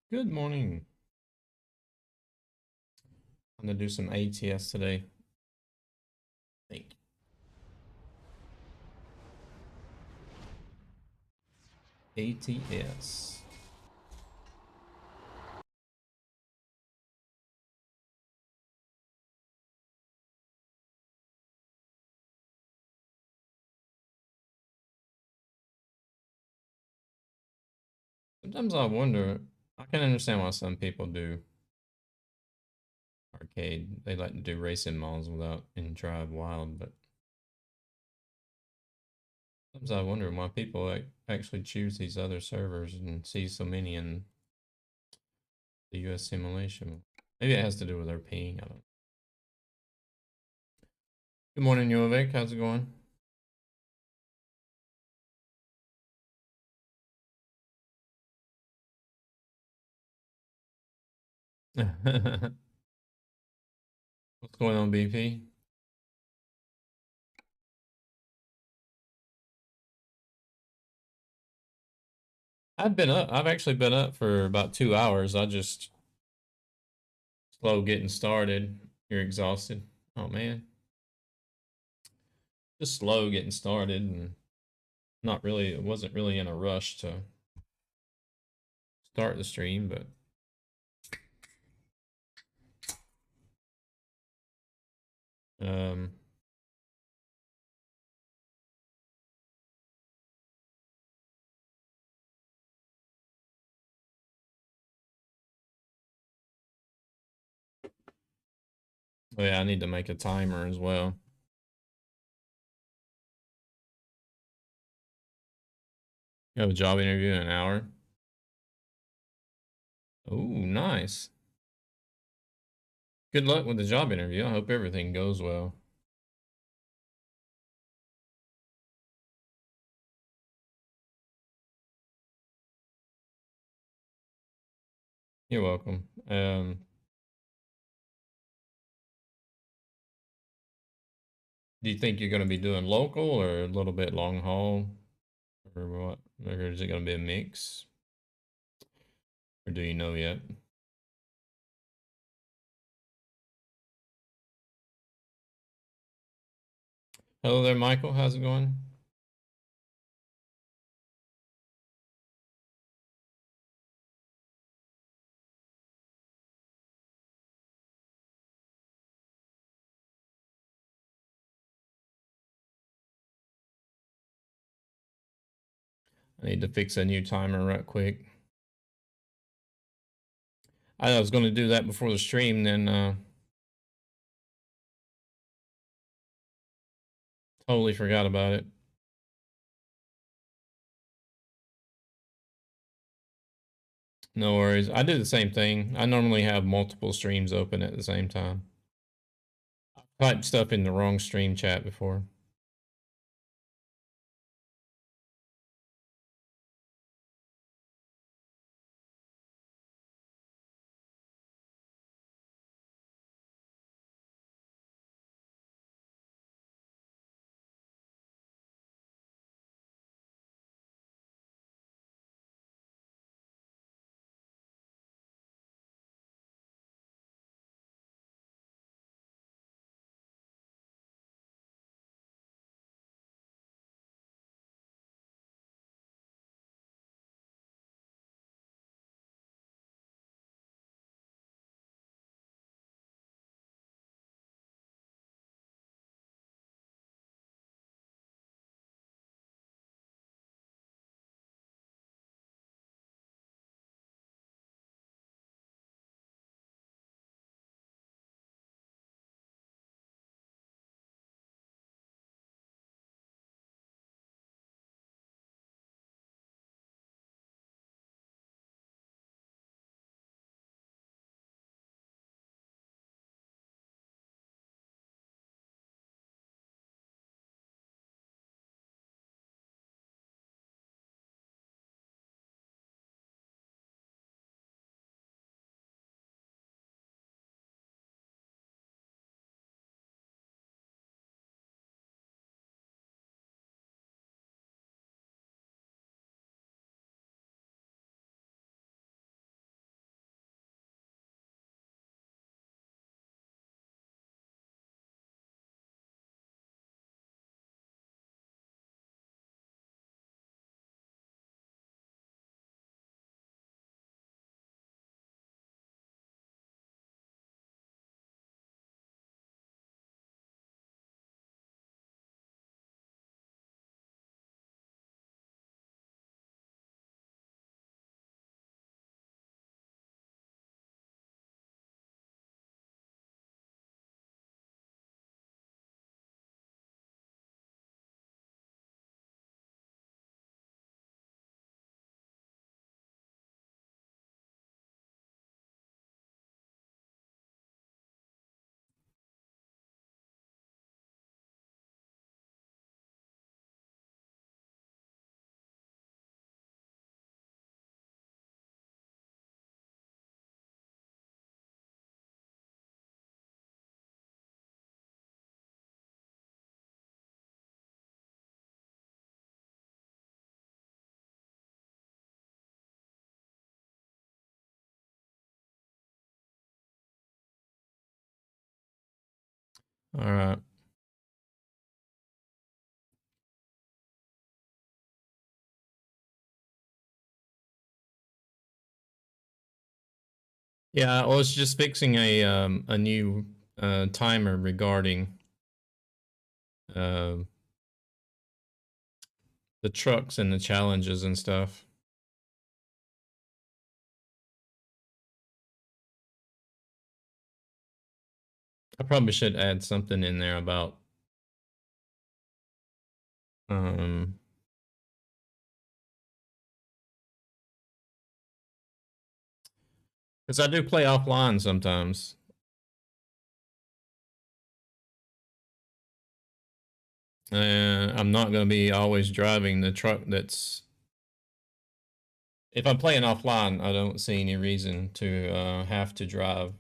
Good morning. I'm gonna do some ATS today. Think ATS. Sometimes I wonder. I can understand why some people do arcade. They like to do racing malls without and drive wild, but sometimes I wonder why people actually choose these other servers and see so many in the US simulation. Maybe it has to do with their ping. I don't know. Good morning, Jovic. How's it going? What's going on, BP? I've been up. I've actually been up for about 2 hours. I just slow getting started. You're exhausted. Oh man, just slow getting started and not really. It wasn't really in a rush to start the stream, but um, oh yeah, I need to make a timer as well. You have a job interview in an hour. Oh, nice. Good luck with the job interview. I hope everything goes well. You're welcome. Do you think you're going to be doing local or a little bit long haul, or what? Or is it going to be a mix, or do you know yet? Hello there, Michael. How's it going? I need to fix a new timer right quick. I was going to do that before the stream, then totally forgot about it. No worries. I do the same thing. I normally have multiple streams open at the same time. I typed stuff in the wrong stream chat before. All right. Yeah, I was just fixing a new timer regarding uh, the trucks and the challenges and stuff. I probably should add something in there about um because I do play offline sometimes. And I'm not going to be always driving the truck that's. If I'm playing offline, I don't see any reason to have to drive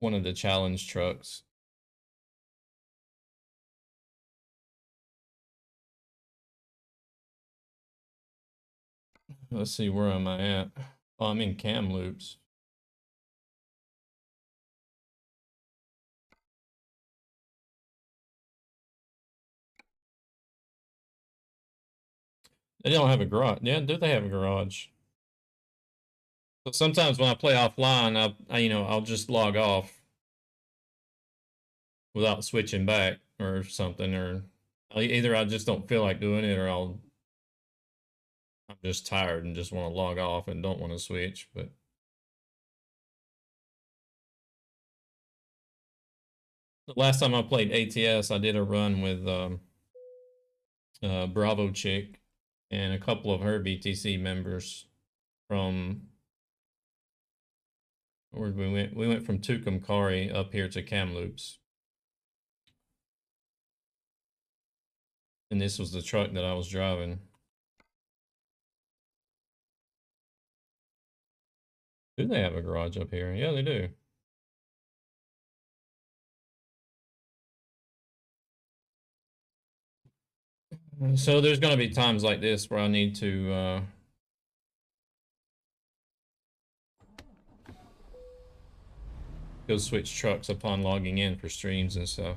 one of the challenge trucks. Let's see, where am I at? Oh, I'm in Kamloops. They don't have a garage. Yeah, do they have a garage? So sometimes when I play offline, I'll just log off without switching back or something, or either I just don't feel like doing it, or I'm just tired and just want to log off and don't want to switch. But the last time I played ATS, I did a run with Bravo Chick and a couple of her BTC members from where we went. We went from Tucumcari up here to Kamloops, and this was the truck that I was driving. Do they have a garage up here? Yeah, they do. So there's going to be times like this where I need to go switch trucks upon logging in for streams and stuff.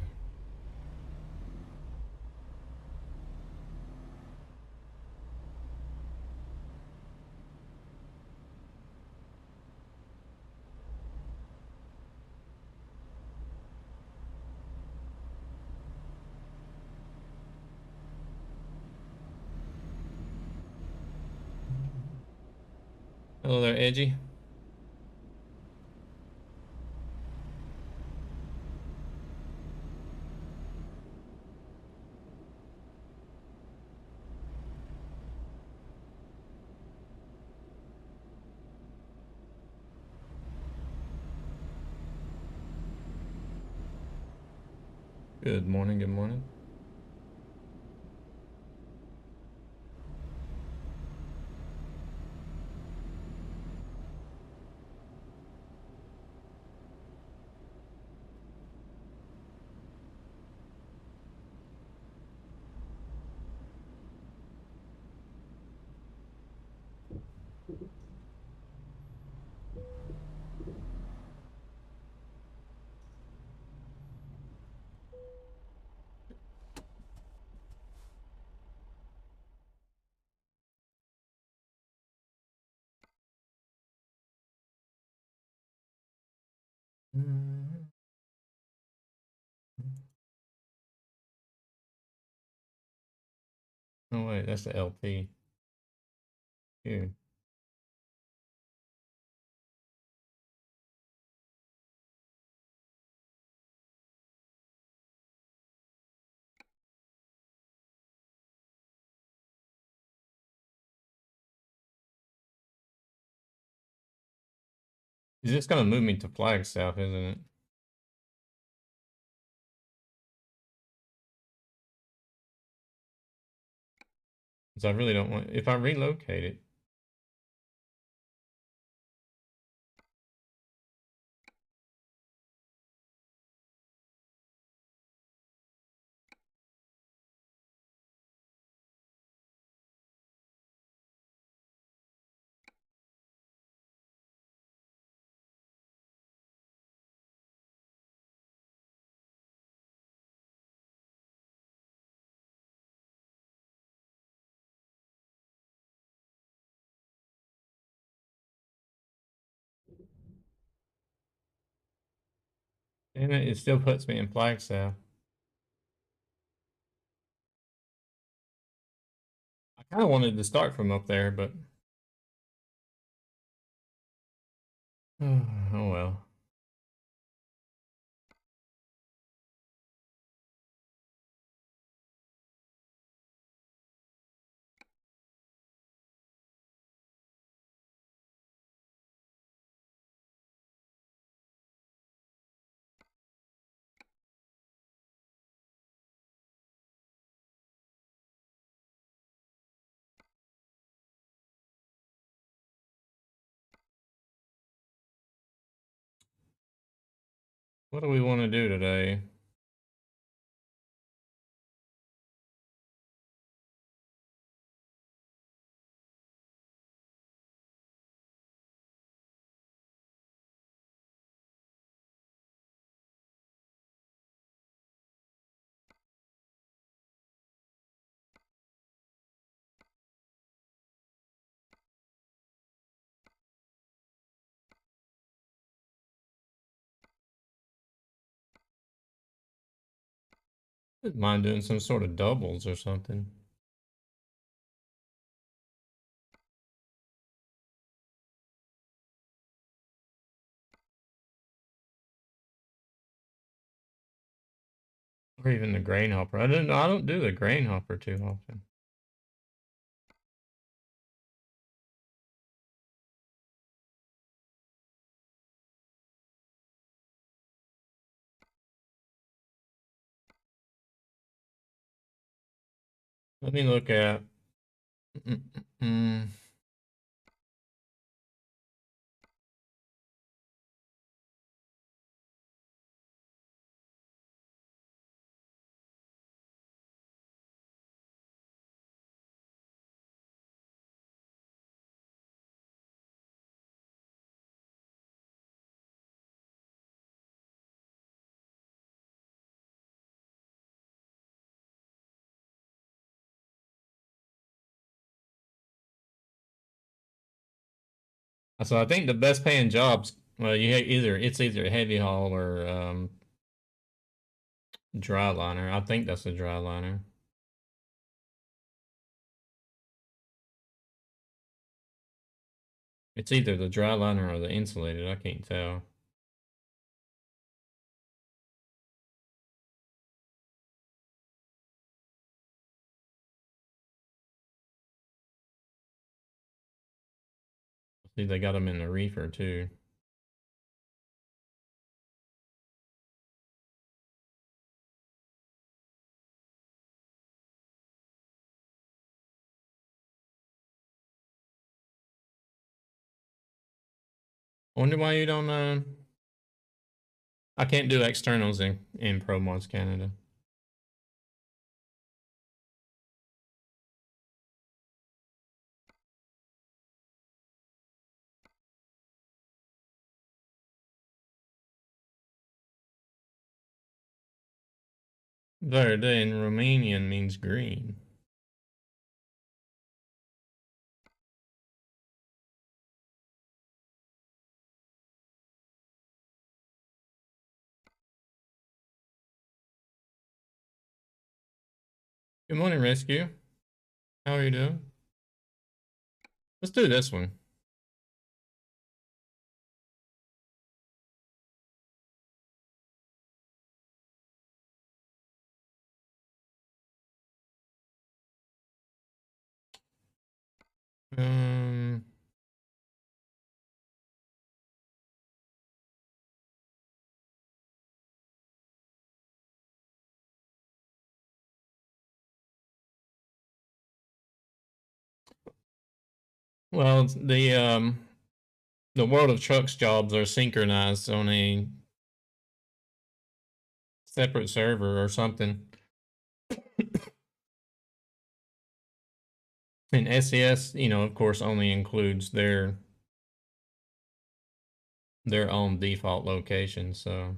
Hello there, Edgy. Good morning, good morning. Oh wait, that's the LP. Here. Is this gonna move me to Flagstaff, isn't it? Because I really don't want. If I relocate it, And it still puts me in Flagstaff. I kind of wanted to start from up there, but oh well. What do we want to do today? Wouldn't mind doing some sort of doubles or something. Or even the grain hopper. I don't do the grain hopper too often. Let me look at. Mm, mm, mm. So I think the best paying jobs, well, it's either heavy haul or dry liner. I think that's a dry liner. It's either the dry liner or the insulated. I can't tell. See, they got them in the reefer too. Wonder why you don't. I can't do externals in Pro Mods Canada. Verde in Romanian means green. Good morning, Rescue. How are you doing? Let's do this one. Um, well, the World of Trucks jobs are synchronized on a separate server or something. And SES, of course, only includes their own default location. So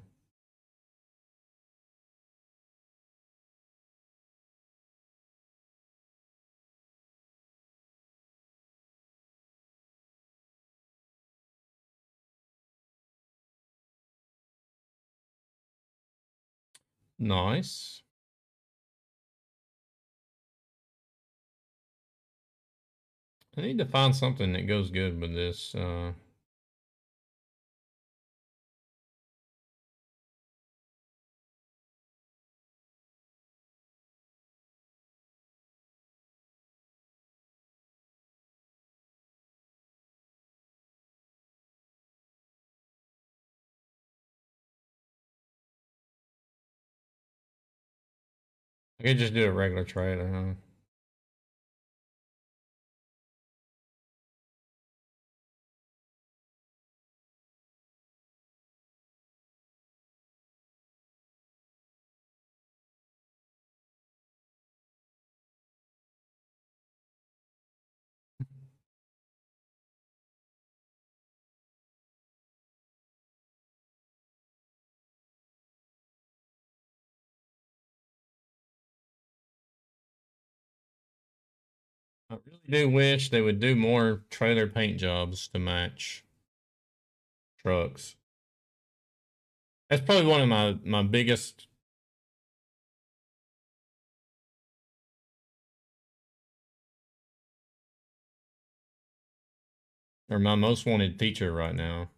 Nice. I need to find something that goes good with this. I could just do a regular trailer, huh? I really do wish they would do more trailer paint jobs to match trucks. That's probably one of my biggest. Or my most wanted feature right now.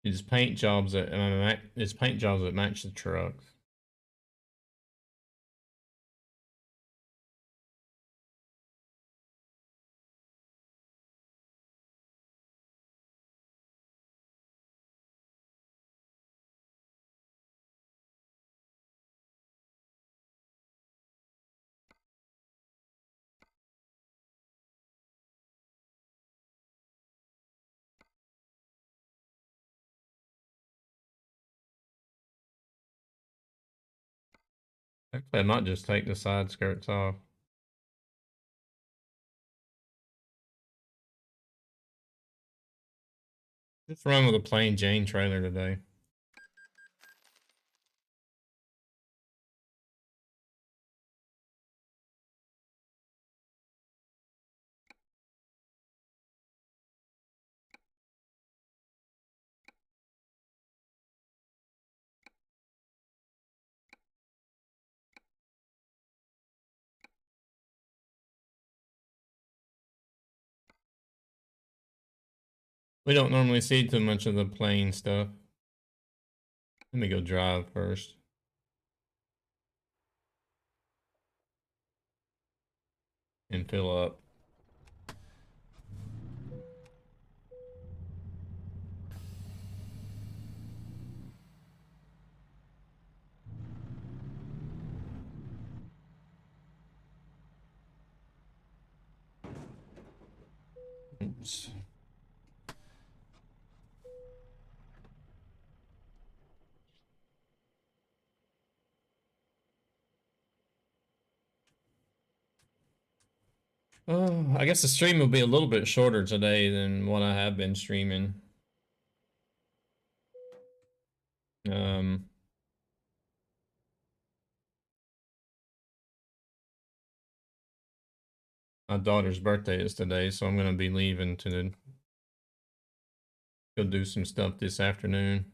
Is paint jobs that is paint jobs that match the trucks. Actually, I might just take the side skirts off. Just run with a plain Jane trailer today. We don't normally see too much of the plain stuff. Let me go drive first and fill up. Oops. Oh, I guess the stream will be a little bit shorter today than what I have been streaming. Um, my daughter's birthday is today, so I'm gonna be leaving to go do some stuff this afternoon.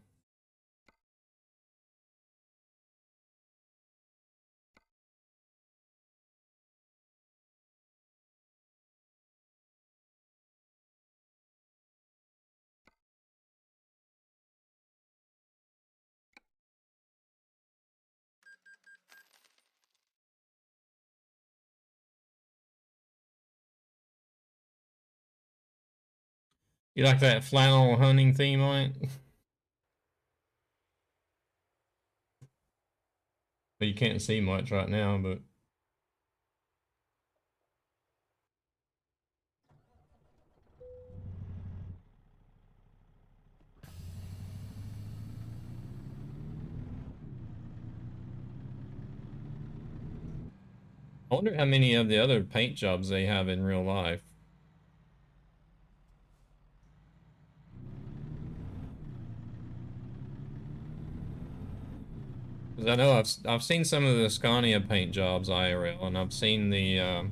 You like that flannel hunting theme on it? But you can't see much right now, but I wonder how many of the other paint jobs they have in real life. 'Cause I know I've seen some of the Scania paint jobs IRL, and I've seen the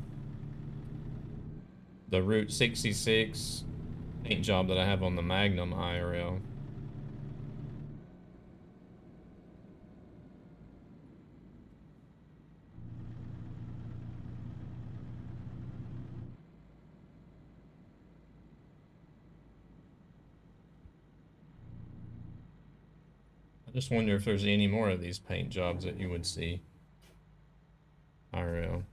Route 66 paint job that I have on the Magnum IRL. I just wonder if there's any more of these paint jobs that you would see IRL.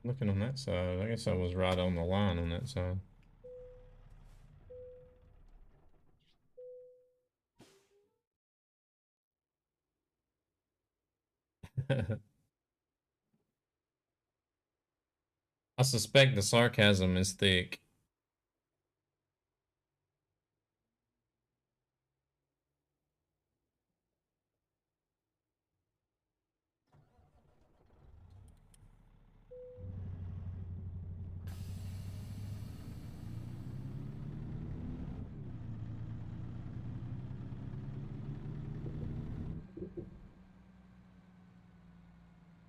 Looking on that side, I guess I was right on the line on that side. I suspect the sarcasm is thick.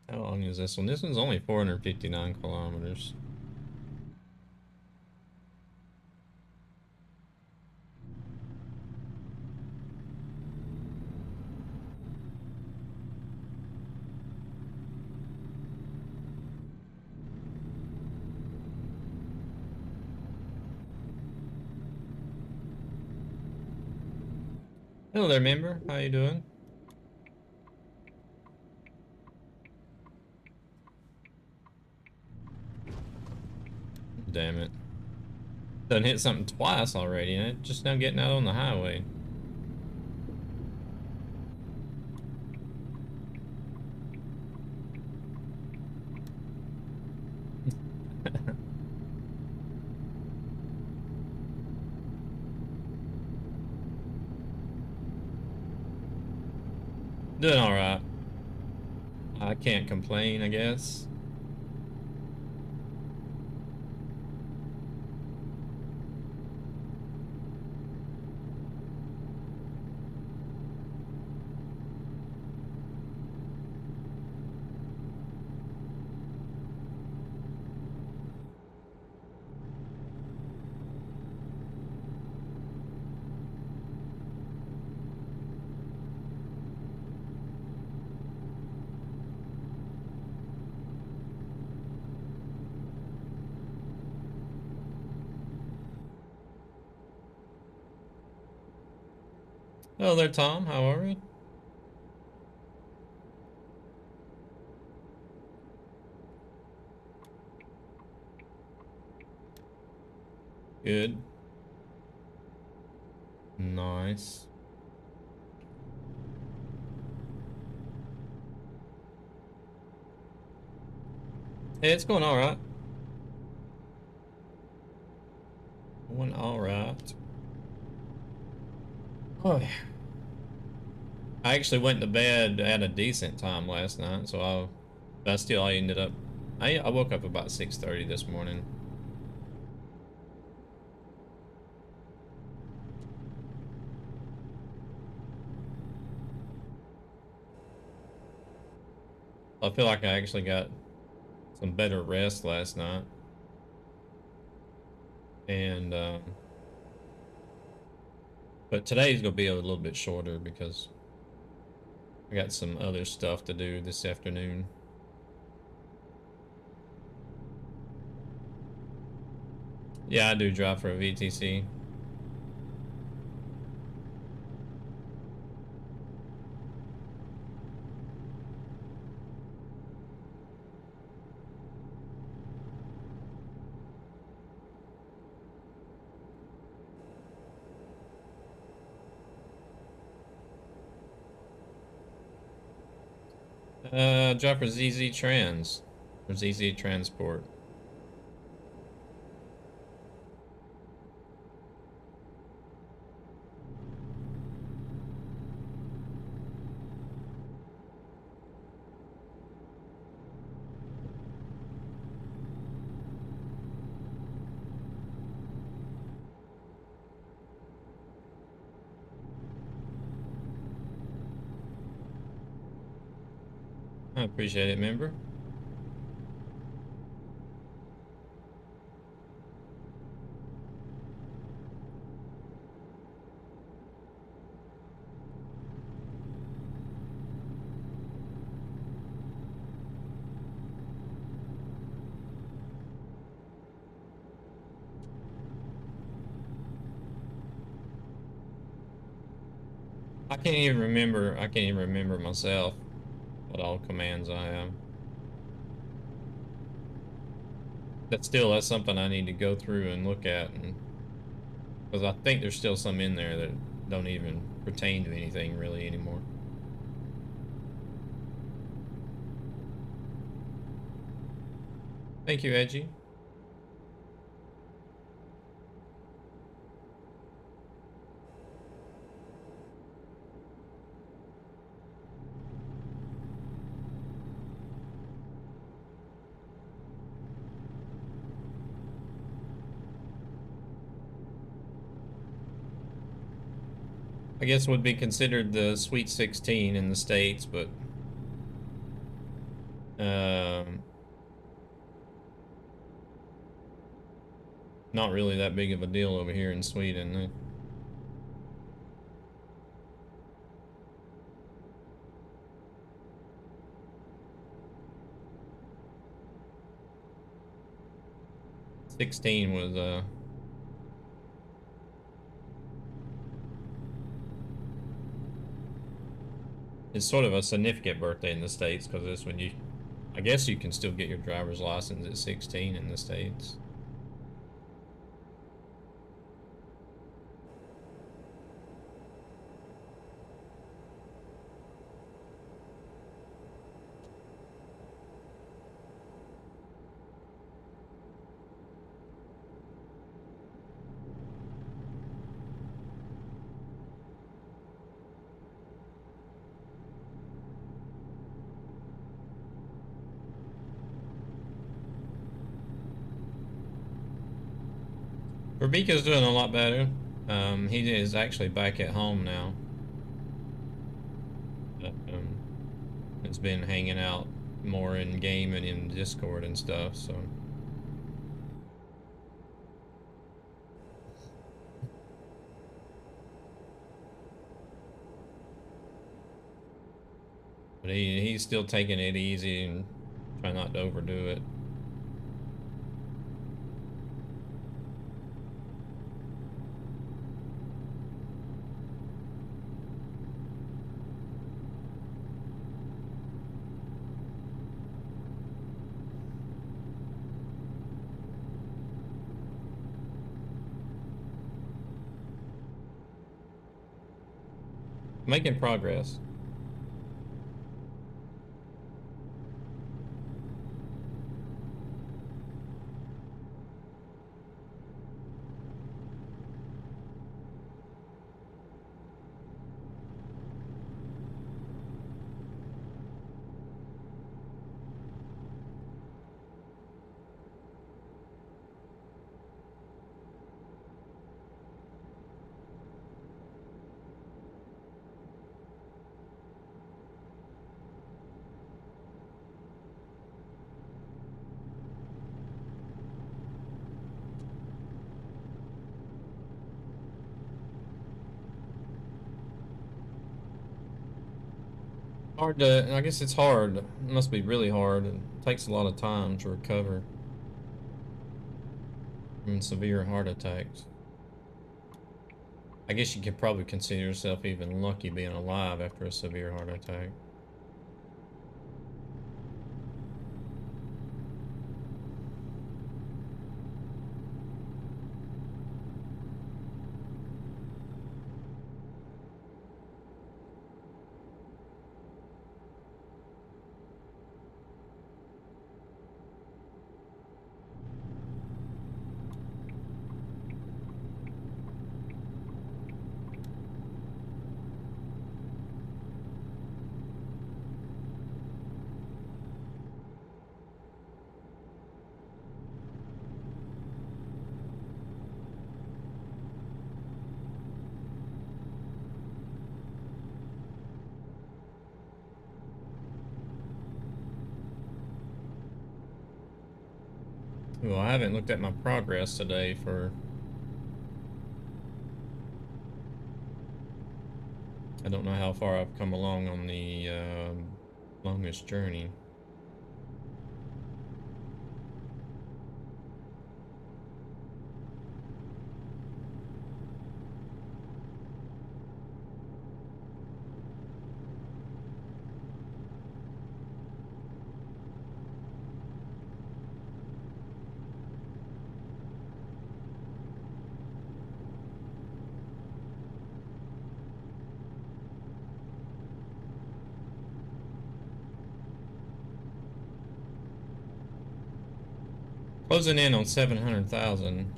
How long is this one? This one's only 459 kilometers. Hello there, member. How you doing? Damn it. Done hit something twice already, and it just now getting out on the highway. Doing alright. I can't complain, I guess. Hello there, Tom. How are we? Good. Nice. Hey, it's going alright. Going alright. Oh, I actually went to bed at a decent time last night, so I ended up. I woke up about 6:30 this morning. I feel like I actually got some better rest last night, and but today's gonna be a little bit shorter because I got some other stuff to do this afternoon. Yeah, I do drive for a VTC. Drop for ZZ Trans. Or ZZ Transport. I appreciate it, member. I can't even remember myself what all commands I have. That's something I need to go through and look at, and because I think there's still some in there that don't even pertain to anything really anymore. Thank you, Edgy. I guess would be considered the Sweet 16 in the States, but not really that big of a deal over here in Sweden. 16 was it's sort of a significant birthday in the States because it's when I guess you can still get your driver's license at 16 in the States. Rebecca's doing a lot better. He is actually back at home now. It's been hanging out more in game and in Discord and stuff, so. But he's still taking it easy and trying not to overdo it. Making progress. Hard to, I guess it's hard. It must be really hard. It takes a lot of time to recover from severe heart attacks. I guess you could probably consider yourself even lucky being alive after a severe heart attack. Well, I haven't looked at my progress today for... I don't know how far I've come along on the longest journey. Closing in on 700,000.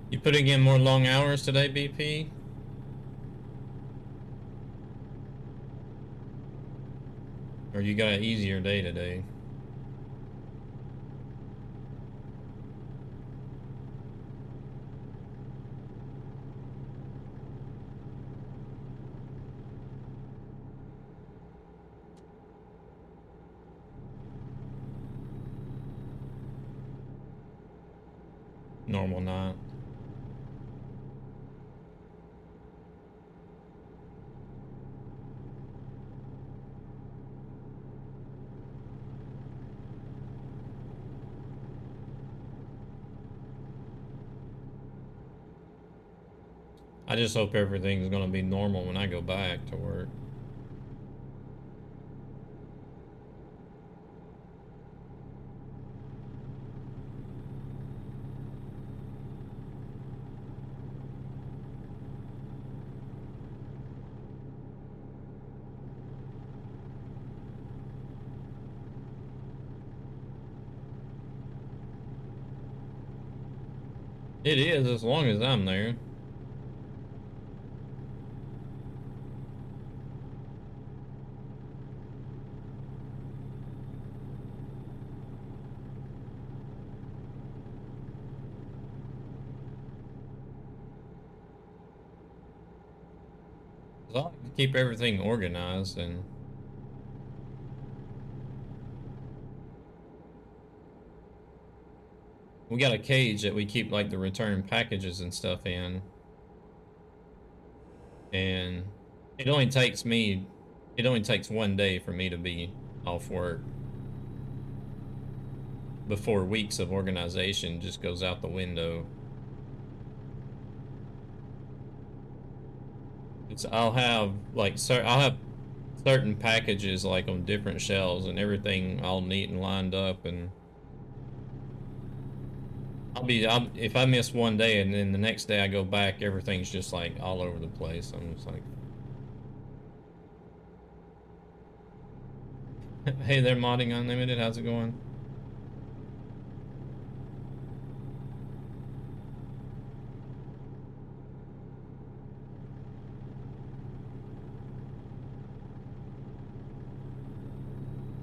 You putting in more long hours today, BP? Or you got an easier day today? Normal night. I just hope everything's gonna be normal when I go back to work. It is, as long as I'm there. I like to keep everything organized, and we got a cage that we keep like the return packages and stuff in. And it only takes one day for me to be off work before weeks of organization just goes out the window. I'll have certain packages like on different shelves and everything all neat and lined up, and if I miss one day and then the next day I go back, everything's just like all over the place. I'm just like, hey there, Modding Unlimited, how's it going?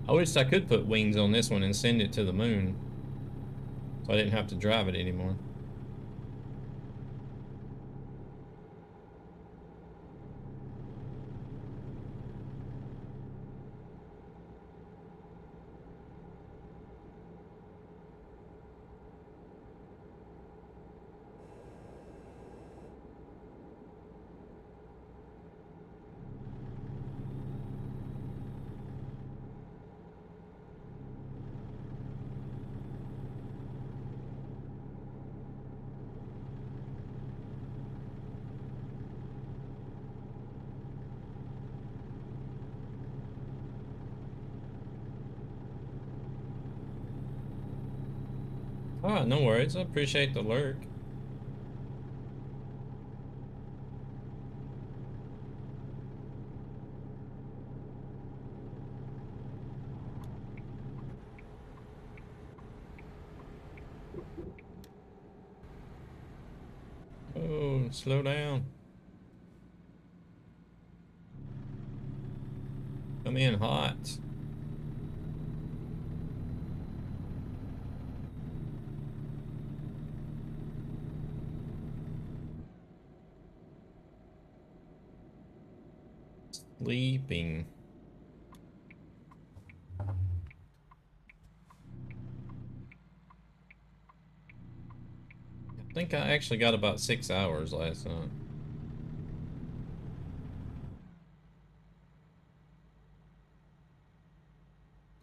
I wish I could put wings on this one and send it to the moon, so I didn't have to drive it anymore. Ah, no worries. I appreciate the lurk. Oh, slow down. Come in hot. Sleeping. I think I actually got about 6 hours last night.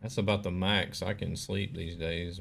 That's about the max I can sleep these days.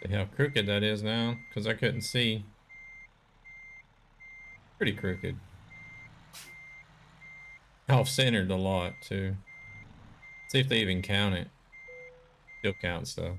See how crooked that is now? Because I couldn't see. Pretty crooked. Off-centered a lot, too. See if they even count it. Still counts, though.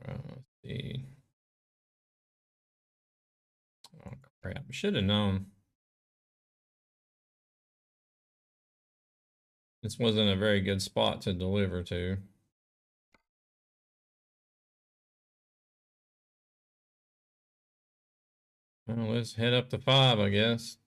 Let's see. Oh, crap. Should have known. This wasn't a very good spot to deliver to. Well, let's head up to 5, I guess.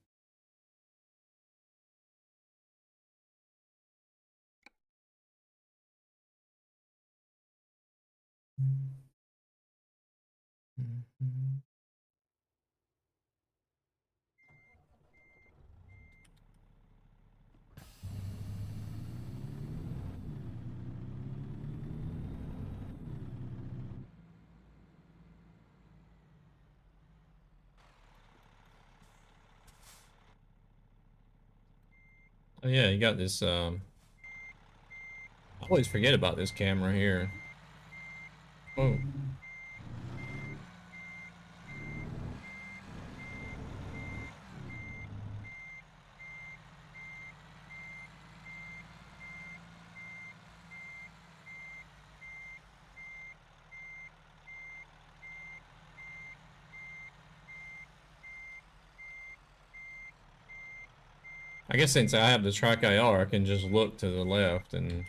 Oh yeah, you got this, I always forget about this camera here. Oh. I guess since I have the TrackIR, I can just look to the left and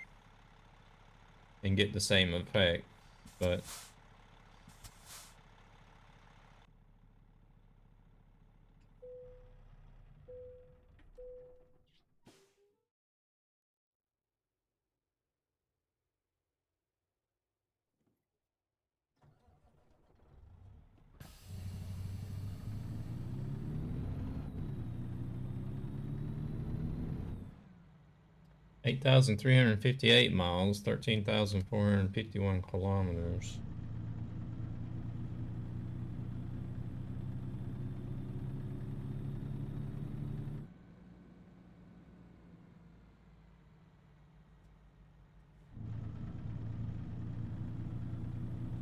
get the same effect, but 8,358 miles, 13,451 kilometers.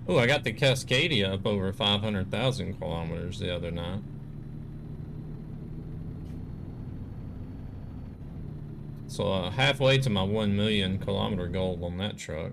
Oh, I got the Cascadia up over 500,000 kilometers the other night. So halfway to my 1 million kilometer goal on that truck.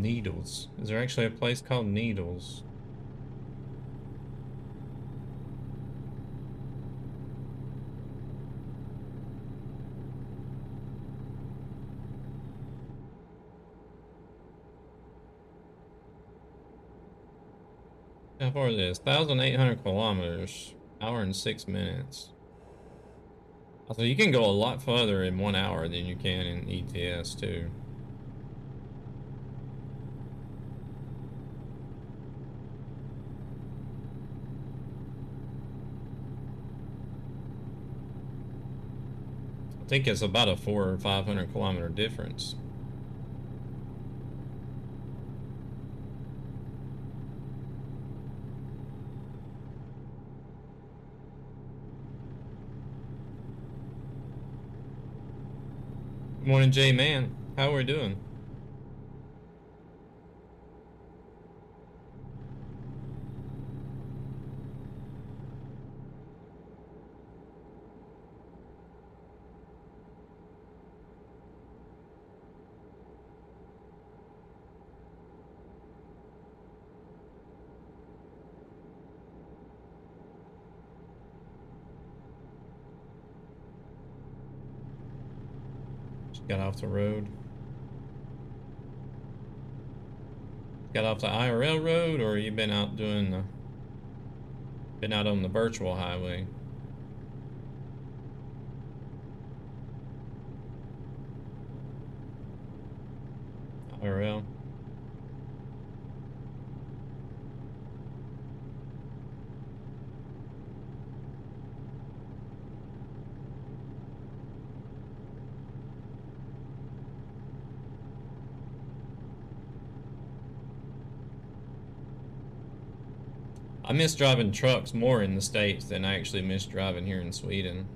Needles. Is there actually a place called Needles? How far is this? 1,800 kilometers. Hour and 6 minutes. So you can go a lot further in 1 hour than you can in ETS too. I think it's about a 400 or 500 kilometer difference. Good morning, J-Man. How are we doing? Just got off the road. Got off the IRL road, or you been out doing the... Been out on the virtual highway? IRL. I miss driving trucks more in the States than I actually miss driving here in Sweden.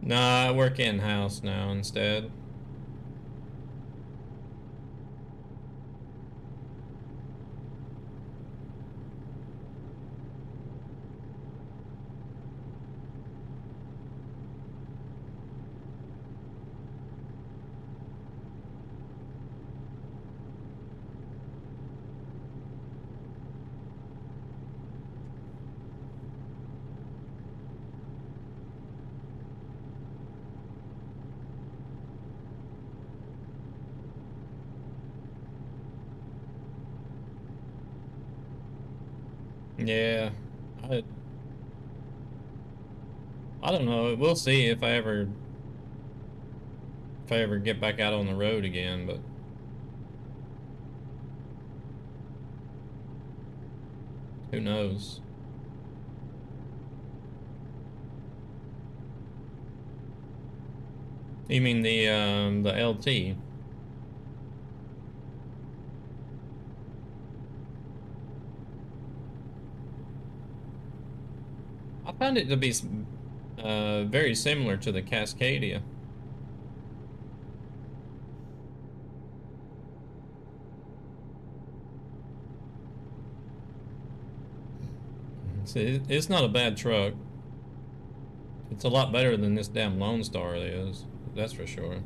Nah, I work in-house now instead. Yeah, I, I don't know. We'll see if I ever get back out on the road again, but who knows? You mean the LT? I found it to be very similar to the Cascadia. It's not a bad truck. It's a lot better than this damn Lone Star is. That's for sure.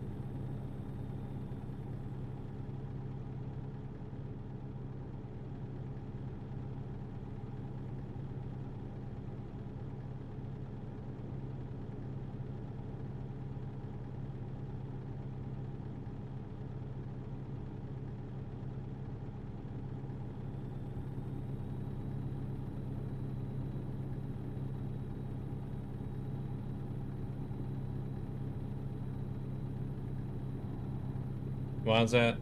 Why is that?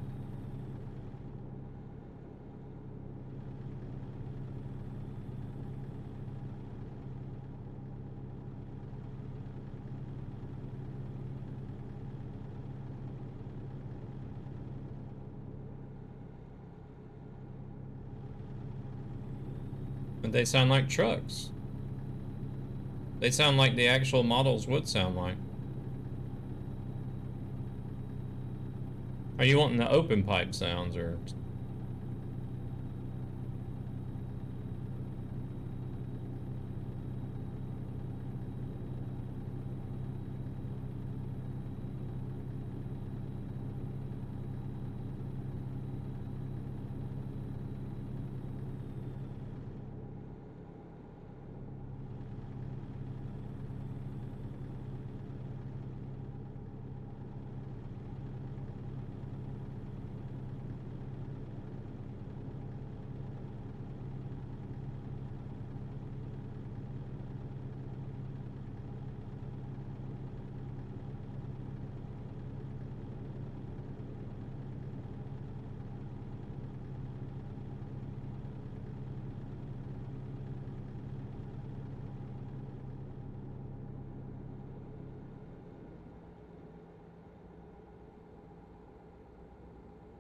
But they sound like trucks. They sound like the actual models would sound like. Are you wanting the open pipe sounds or?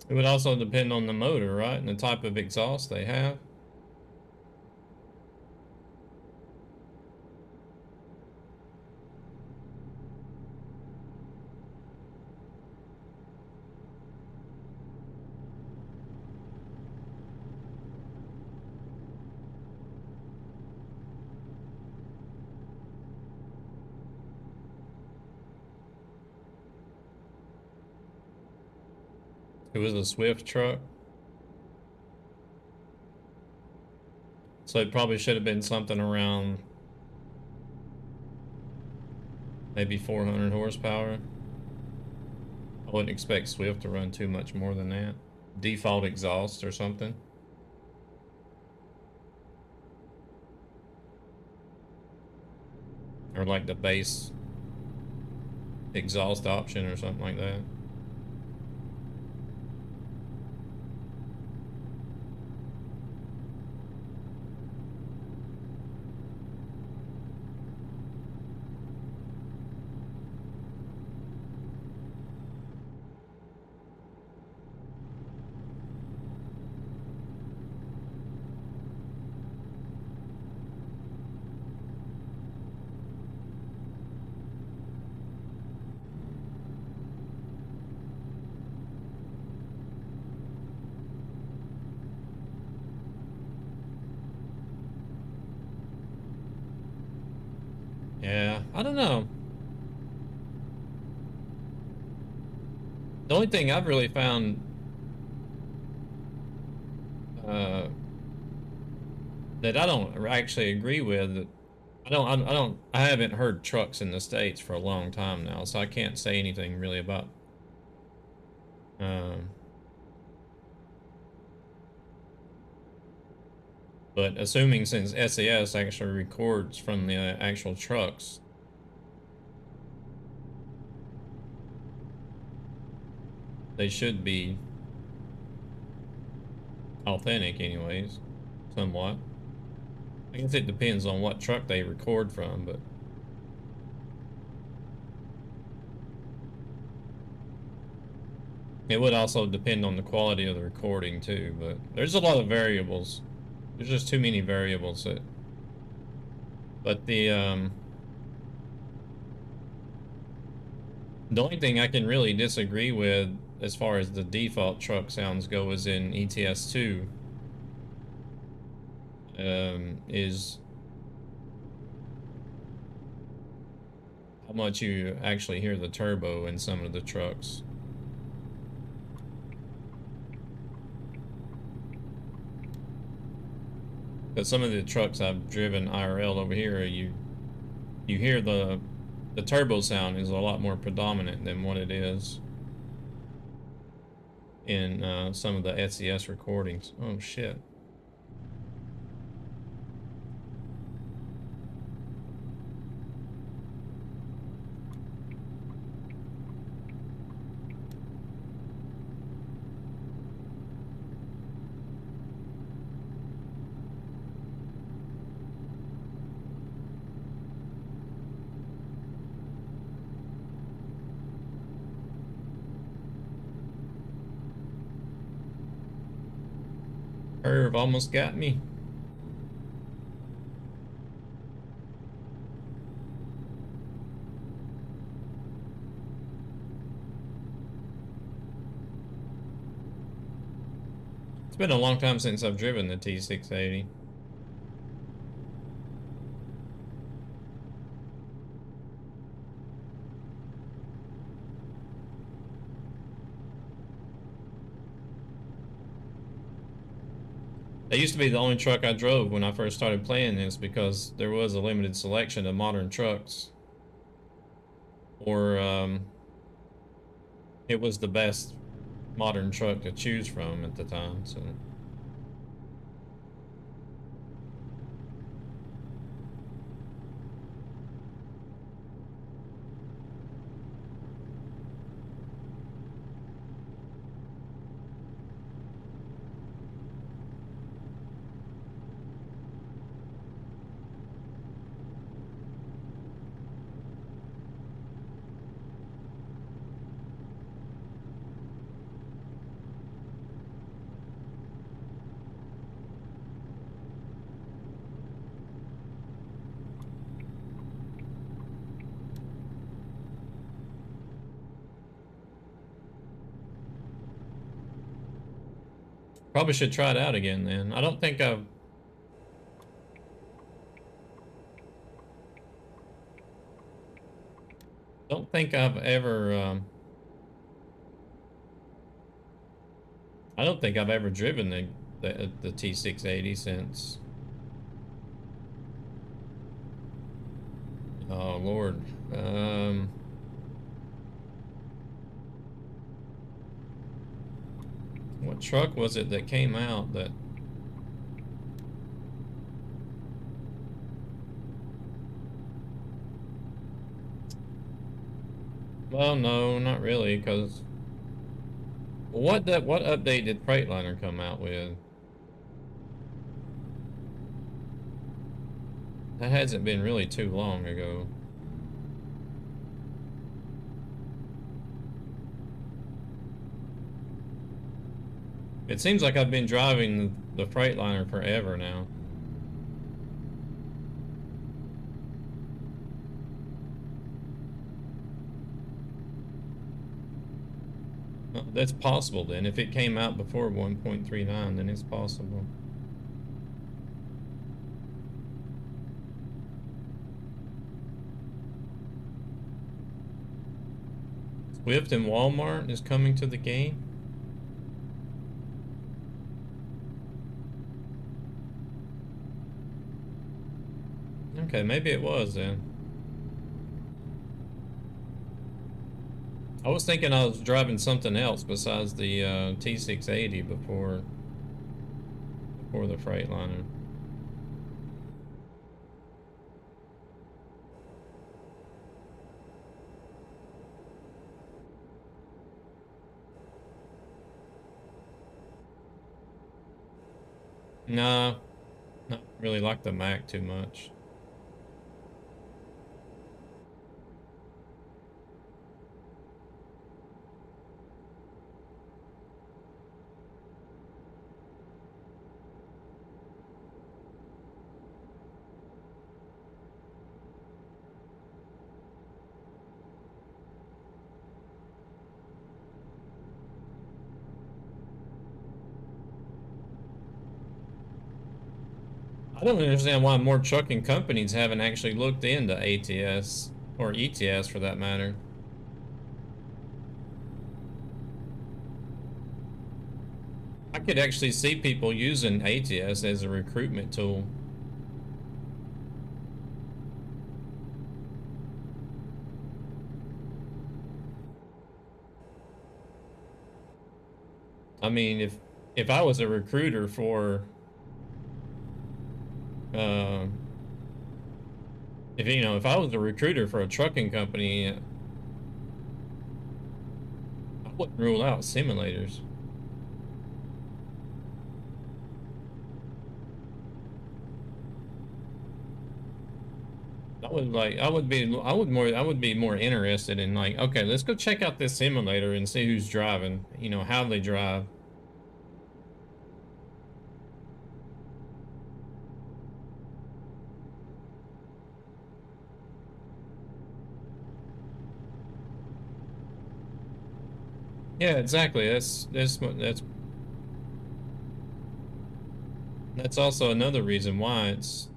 It would also depend on the motor, right? And the type of exhaust they have. It was a Swift truck. So it probably should have been something around maybe 400 horsepower. I wouldn't expect Swift to run too much more than that. Default exhaust or something. Or like the base exhaust option or something like that. Yeah, I don't know. The only thing I've really found that I don't actually agree with, I haven't heard trucks in the States for a long time now, so I can't say anything really about um, but assuming since SES actually records from the actual trucks, they should be authentic anyways, somewhat. I guess it depends on what truck they record from, but it would also depend on the quality of the recording too, but there's a lot of variables. There's just too many variables that, but the only thing I can really disagree with as far as the default truck sounds go is in ETS2 is how much you actually hear the turbo in some of the trucks. Because some of the trucks I've driven IRL over here, you hear the turbo sound is a lot more predominant than what it is in some of the SES recordings. Oh shit. Curve almost got me. It's been a long time since I've driven the T680. It used to be the only truck I drove when I first started playing this because there was a limited selection of modern trucks. Or it was the best modern truck to choose from at the time, so. Probably should try it out again then. I don't think I've ever I don't think I've ever driven the T680 since. Oh Lord. What truck was it that came out that? Well, no, not really, because what update did Freightliner come out with? That hasn't been really too long ago. It seems like I've been driving the Freightliner forever now. That's possible then. If it came out before 1.39, then it's possible. Swift and Walmart is coming to the game. Okay, maybe it was then. I was thinking I was driving something else besides the T680 before the Freightliner. Nah, not really like the Mac too much. I don't understand why more trucking companies haven't actually looked into ATS or ETS for that matter. I could actually see people using ATS as a recruitment tool. I mean, if I was a recruiter for if I was a recruiter for a trucking company, I wouldn't rule out simulators. I would be more interested in like, okay, let's go check out this simulator and see who's driving, how they drive. Yeah, exactly. That's That's also another reason why it's.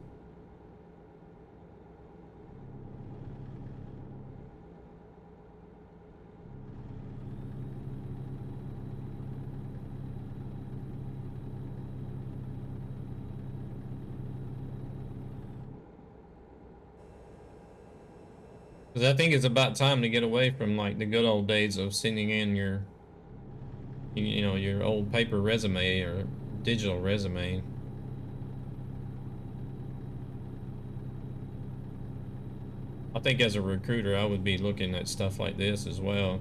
Because I think it's about time to get away from like the good old days of sending in your, you know, your old paper resume or digital resume. I think as a recruiter, I would be looking at stuff like this as well.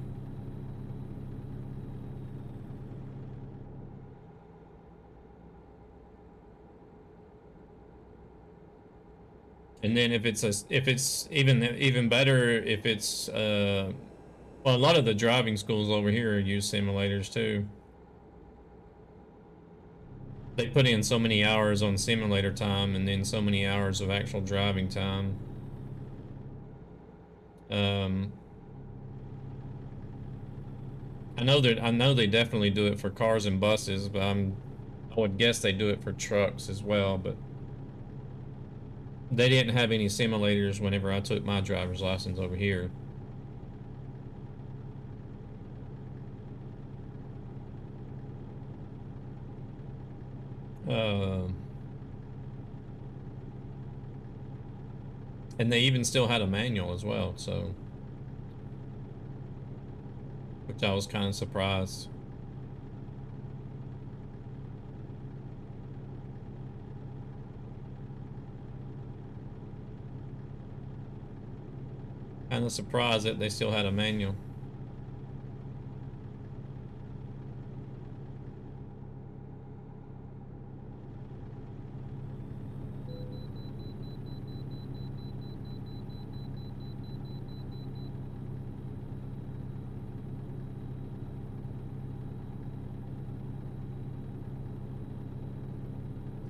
And then if it's even better if it's well, a lot of the driving schools over here use simulators too. They put in so many hours on simulator time and then so many hours of actual driving time. Um, I know they definitely do it for cars and buses, but I would guess they do it for trucks as well, but they didn't have any simulators whenever I took my driver's license over here. Uh, and they even still had a manual as well, so which I was kind of surprised. Kind of surprised that they still had a manual.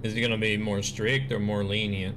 Is it going to be more strict or more lenient?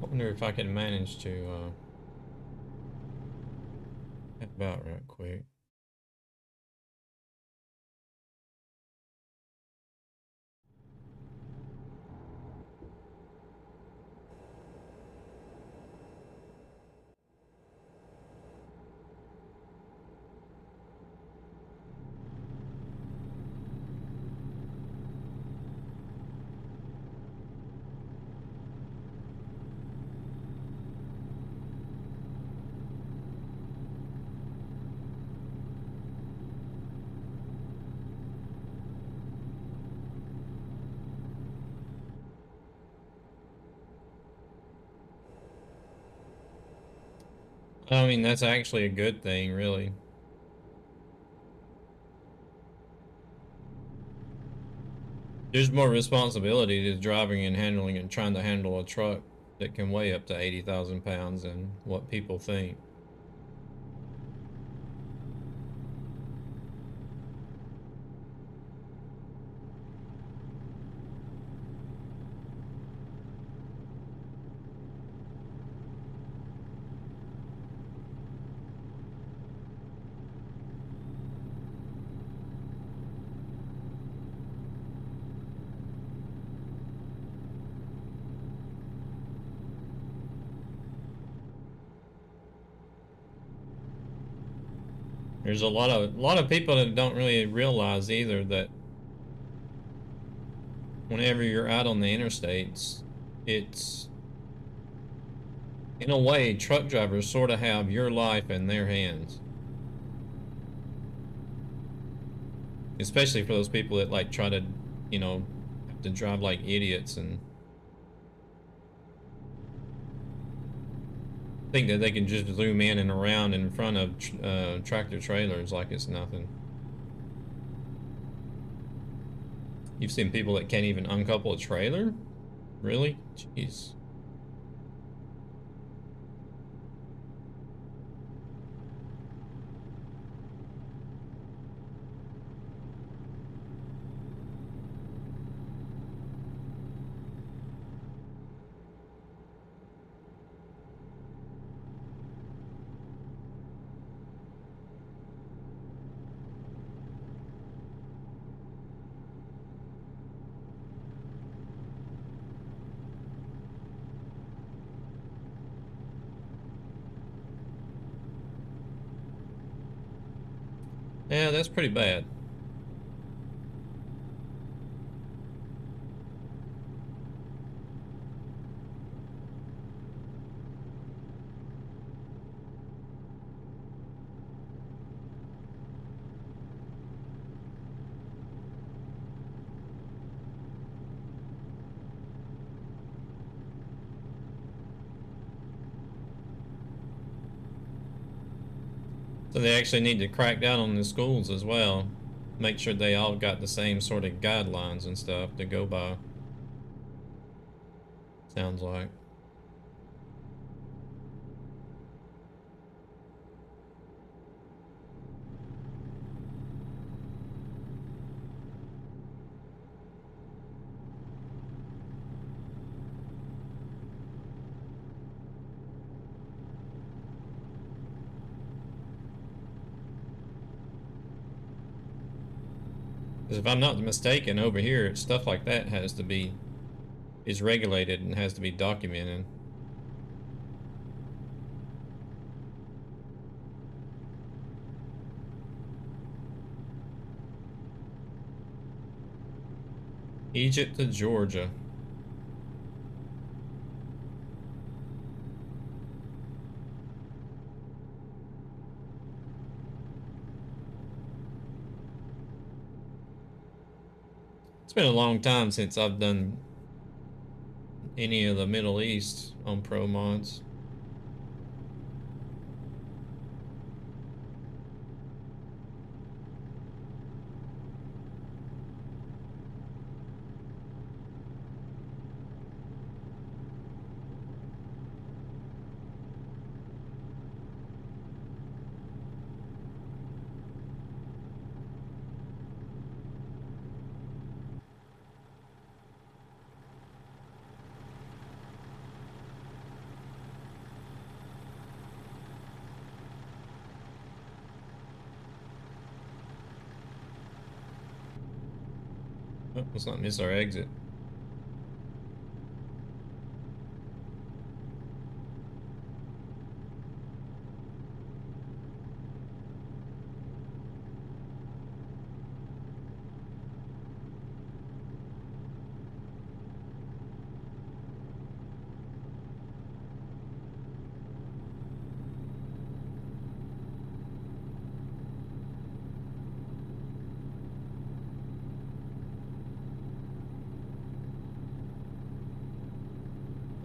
I wonder if I can manage to help out right quick. I mean, that's actually a good thing, really. There's more responsibility to driving and handling and trying to handle a truck that can weigh up to 80,000 pounds than what people think. There's a lot of people that don't really realize either that whenever you're out on the interstates, it's in a way truck drivers sort of have your life in their hands. Especially for those people that like try to, you know, have to drive like idiots and think that they can just zoom in and around in front of tractor trailers like it's nothing. You've seen people that can't even uncouple a trailer? Really? Jeez. Yeah, that's pretty bad. So they actually need to crack down on the schools as well. Make sure they all got the same sort of guidelines and stuff to go by. Sounds like. Because if I'm not mistaken, over here, stuff like that is regulated and has to be documented. Egypt to Georgia. It's been a long time since I've done any of the Middle East on pro mods. Oh, let's not miss our exit.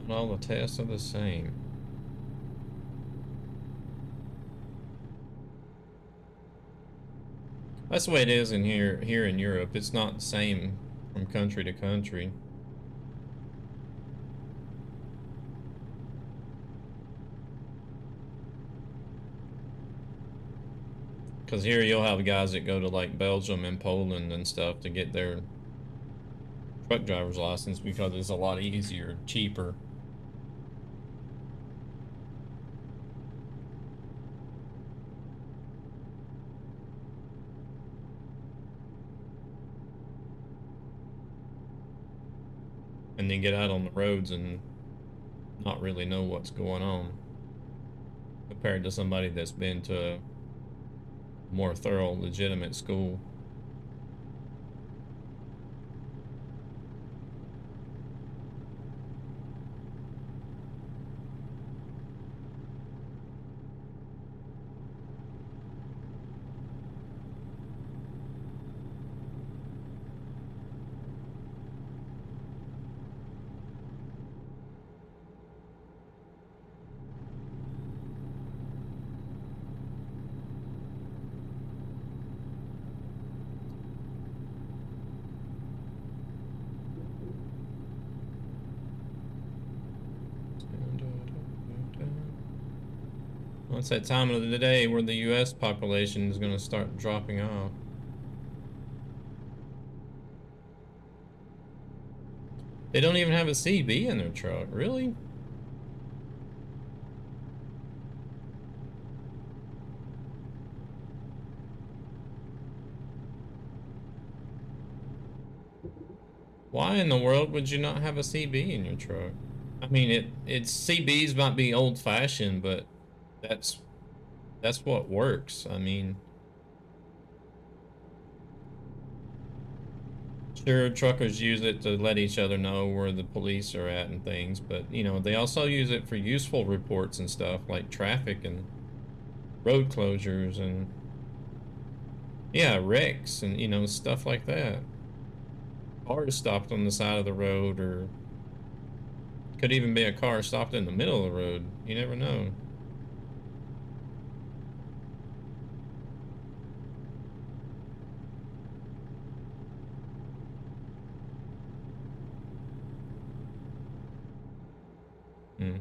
And all the tests are the same. That's the way it is in here in Europe. It's not the same from country to country. Because here you'll have guys that go to like Belgium and Poland and stuff to get their truck driver's license because it's a lot easier, cheaper. And then get out on the roads and not really know what's going on compared to somebody that's been to more thorough, legitimate school. Well, it's that time of the day where the U.S. population is going to start dropping off. They don't even have a CB in their truck, really? Why in the world would you not have a CB in your truck? I mean, it's CBs might be old-fashioned, but that's what works. I mean, sure, truckers use it to let each other know where the police are at and things, but you know, they also use it for useful reports and stuff like traffic and road closures and yeah, wrecks and you know, stuff like that. Cars stopped on the side of the road, or could even be a car stopped in the middle of the road. You never know. Hmm.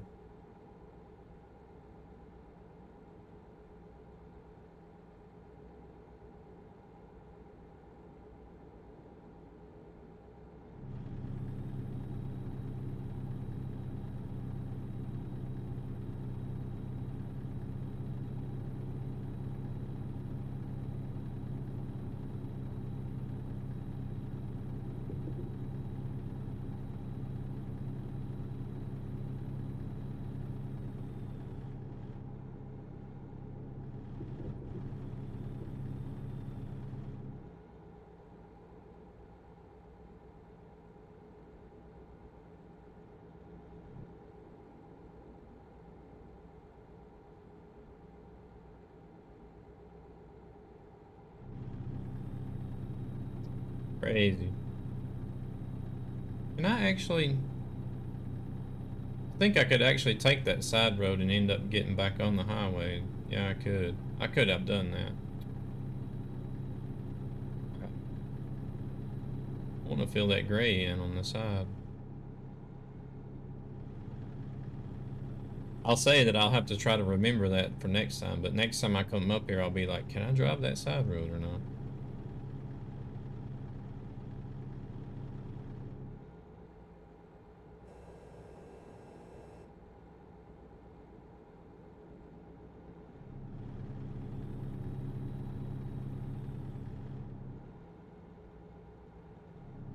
Crazy. Can I actually... I think I could actually take that side road and end up getting back on the highway. Yeah, I could. I could have done that. I want to fill that gray in on the side. I'll say that I'll have to try to remember that for next time, but next time I come up here, I'll be like, can I drive that side road or not?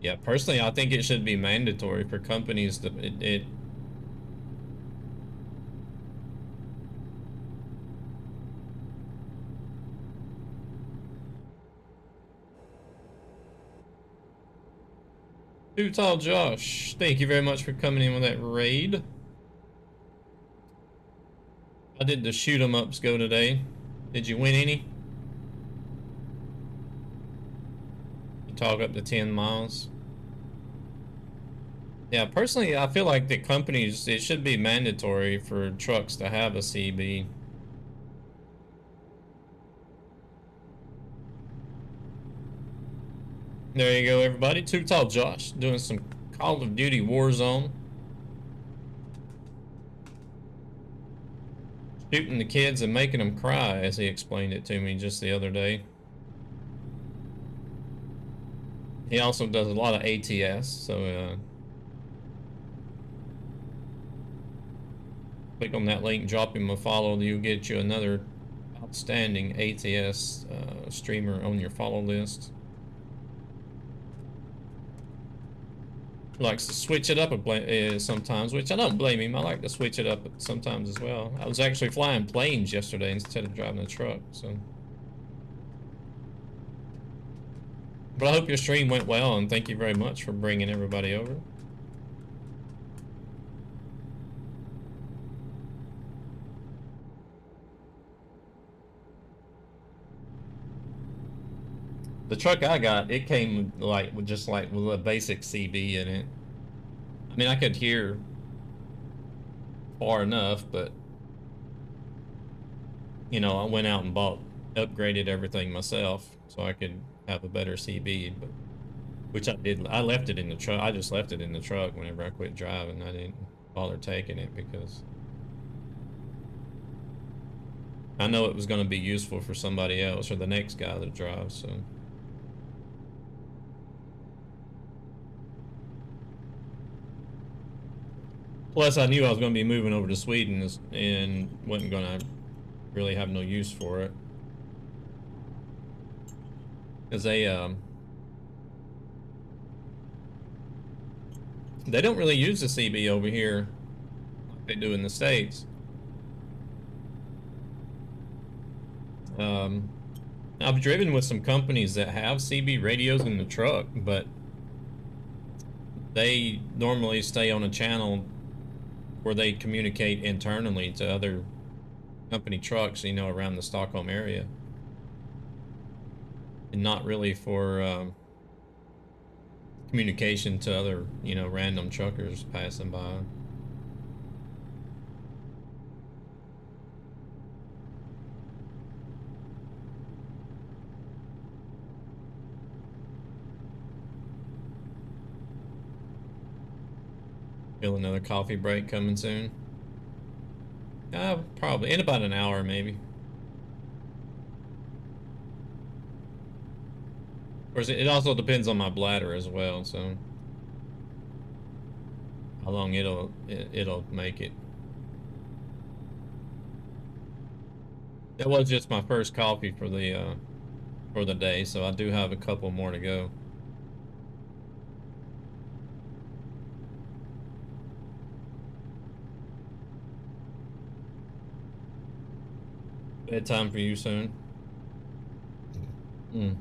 Yeah, personally, I think it should be mandatory for companies to it Too Tall Josh, thank you very much for coming in with that raid. How did the shoot 'em ups go today? Did you win any? You talk up to 10 miles. Yeah, personally, I feel like the companies, it should be mandatory for trucks to have a CB. There you go, everybody. Too Tall Josh doing some Call of Duty Warzone. Shooting the kids and making them cry, as he explained it to me just the other day. He also does a lot of ATS, so click on that link, drop him a follow, you'll get you another outstanding ATS streamer on your follow list. Likes to switch it up sometimes, which I don't blame him. I like to switch it up sometimes as well. I was actually flying planes yesterday instead of driving a truck, so But I hope your stream went well, and thank you very much for bringing everybody over. The truck I got, it came like with just like with a basic CB in it. I mean, I could hear far enough, but you know, I went out and upgraded everything myself so I could have a better CB, but which I did. I left it in the truck. I just left it in the truck whenever I quit driving. I didn't bother taking it because I know it was going to be useful for somebody else or the next guy that drives, so. Plus, I knew I was going to be moving over to Sweden and wasn't going to really have no use for it. Because they don't really use the CB over here like they do in the States. I've driven with some companies that have CB radios in the truck, but they normally stay on a channel where they communicate internally to other company trucks, you know, around the Stockholm area. And not really for communication to other, you know, random truckers passing by. Feel another coffee break coming soon. Probably in about an hour, maybe. Of course, it also depends on my bladder as well, so how long it'll make it. That was just my first coffee for the day, so I do have a couple more to go. Bedtime for you soon? Hmm.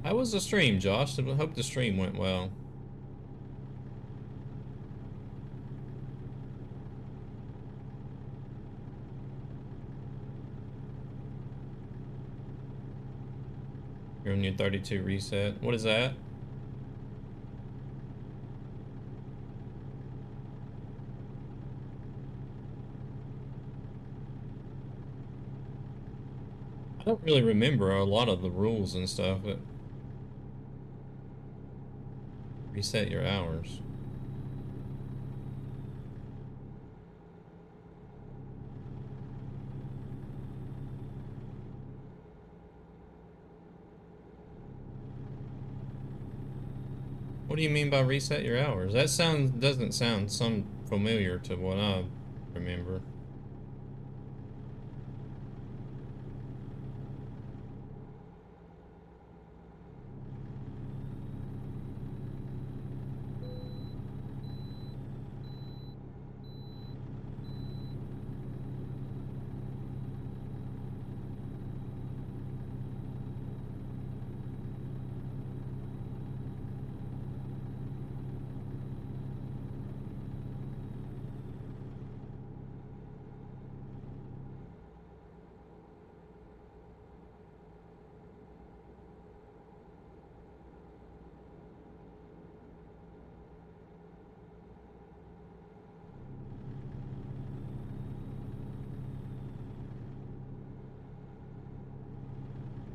How was the stream, Josh? I hope the stream went well. You're on your 32 reset. What is that? I don't really remember a lot of the rules and stuff, but reset your hours. What do you mean by reset your hours? That doesn't sound some familiar to what I remember.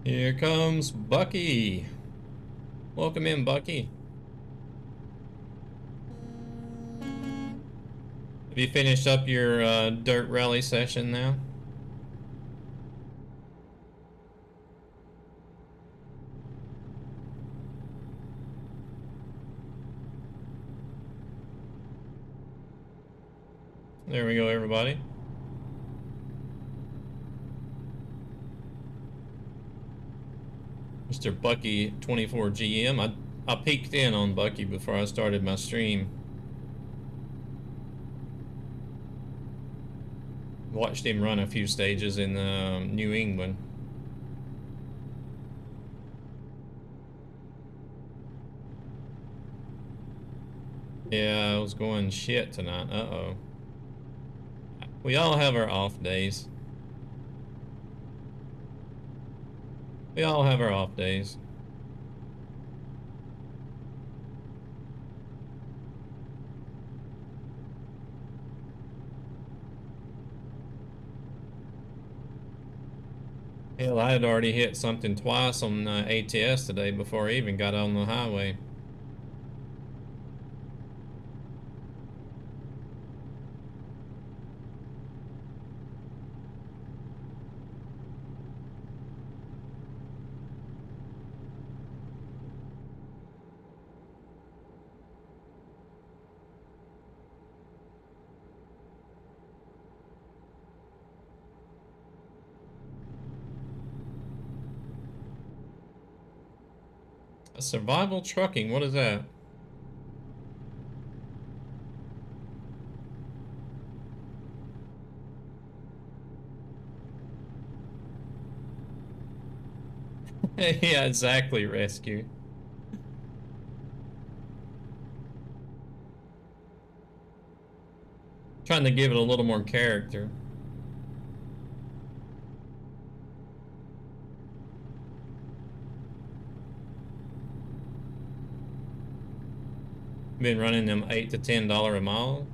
Here comes Bucky. Welcome in, Bucky. Have you finished up your dirt rally session now? There we go, everybody. Mr. Bucky 24 GM. I peeked in on Bucky before I started my stream. Watched him run a few stages in New England. Yeah, I was going shit tonight. Uh-oh. We all have our off days. We all have our off days. Hell, I had already hit something twice on ATS today before I even got on the highway. Survival trucking, what is that? Yeah, exactly, rescue. Trying to give it a little more character. Been running them $8 to $10 a mile.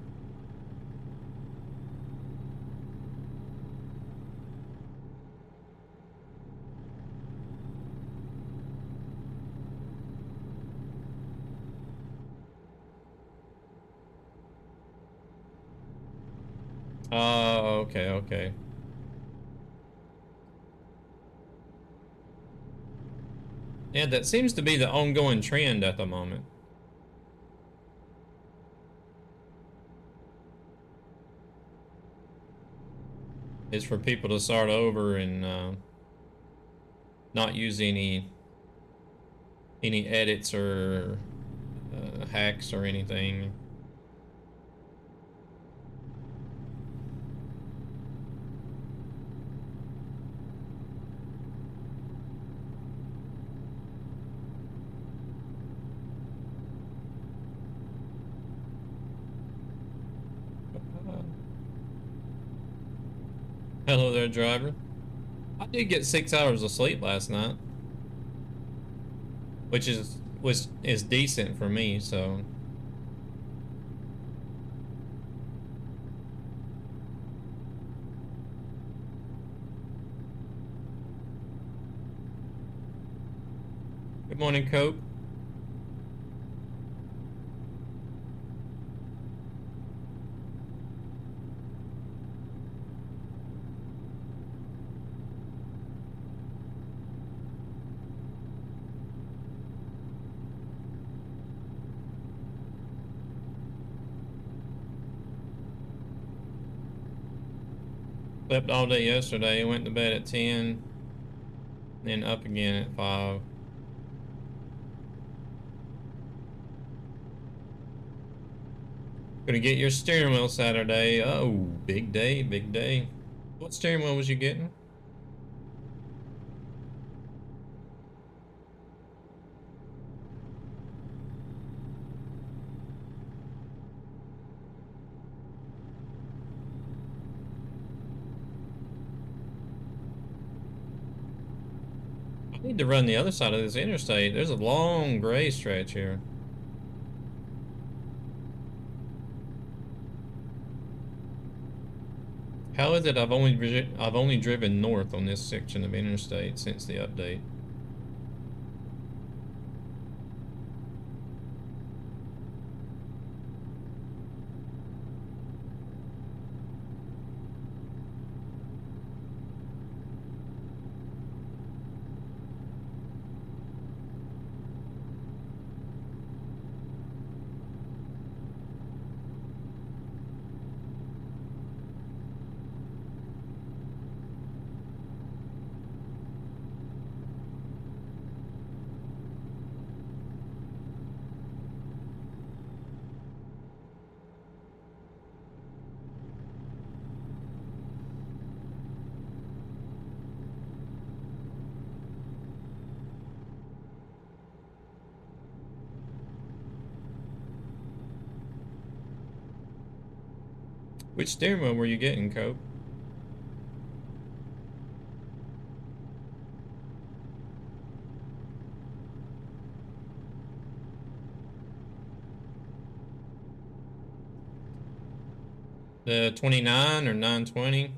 Oh, okay, okay. Yeah, that seems to be the ongoing trend at the moment. Is for people to start over and not use any edits or hacks or anything. Hello there, driver. I did get 6 hours of sleep last night, which is decent for me. So good morning, Cope. Slept all day yesterday. Went to bed at 10, then up again at 5. Gonna get your steering wheel Saturday. Oh, big day, big day. What steering wheel was you getting? I need to run the other side of this interstate. There's a long gray stretch here. How is it I've only driven north on this section of interstate since the update? Which steering wheel were you getting, Cope? The 29 or 920?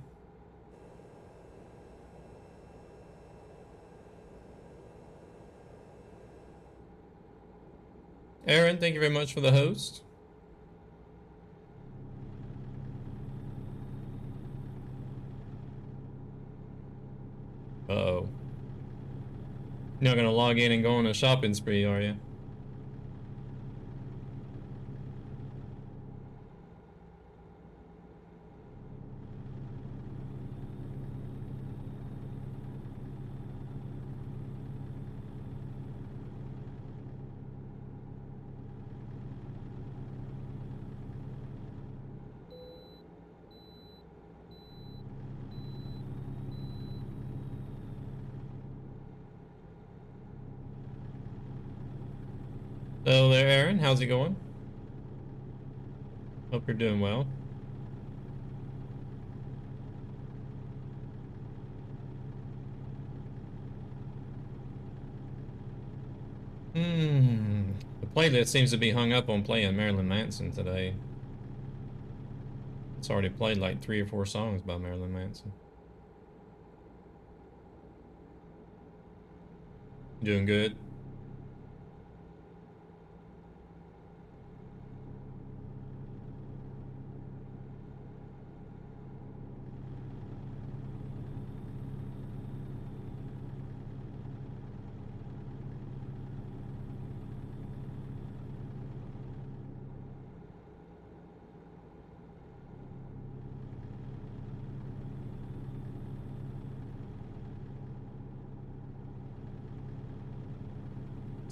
Aaron, thank you very much for the host. Uh-oh. You're not gonna log in and go on a shopping spree, are you? Hello there, Aaron. How's it going? Hope you're doing well. The playlist seems to be hung up on playing Marilyn Manson today. It's already played like 3 or 4 songs by Marilyn Manson. Doing good?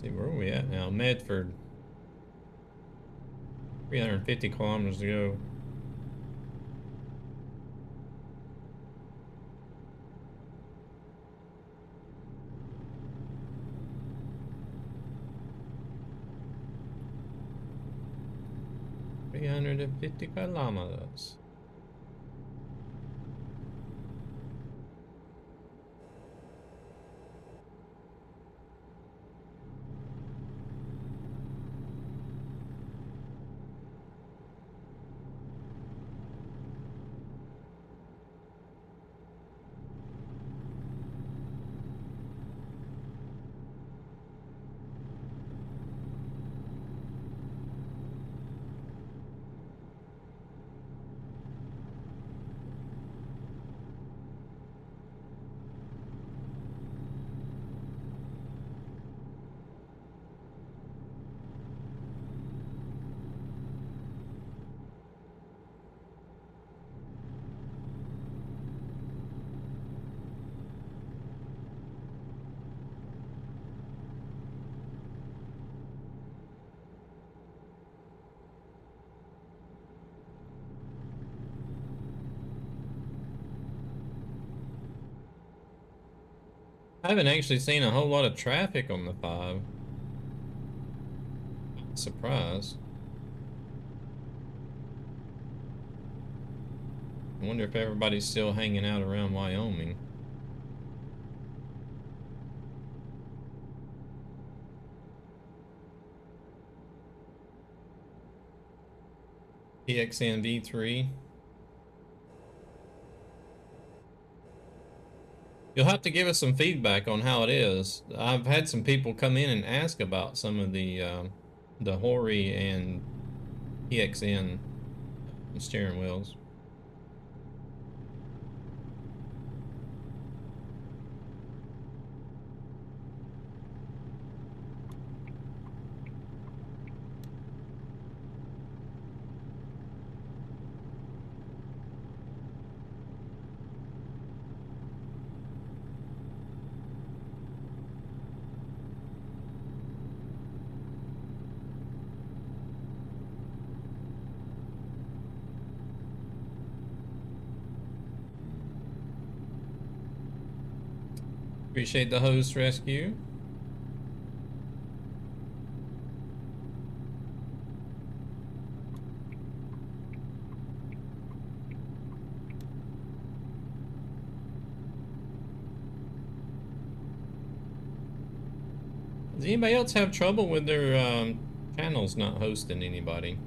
See, where are we at now? Medford. 350 kilometers to go. $350 kilometers. I haven't actually seen a whole lot of traffic on the 5. Surprise. I wonder if everybody's still hanging out around Wyoming. PXN V3. You'll have to give us some feedback on how it is. I've had some people come in and ask about some of the Hori and PXN steering wheels. Appreciate the host rescue. Does anybody else have trouble with their channels not hosting anybody?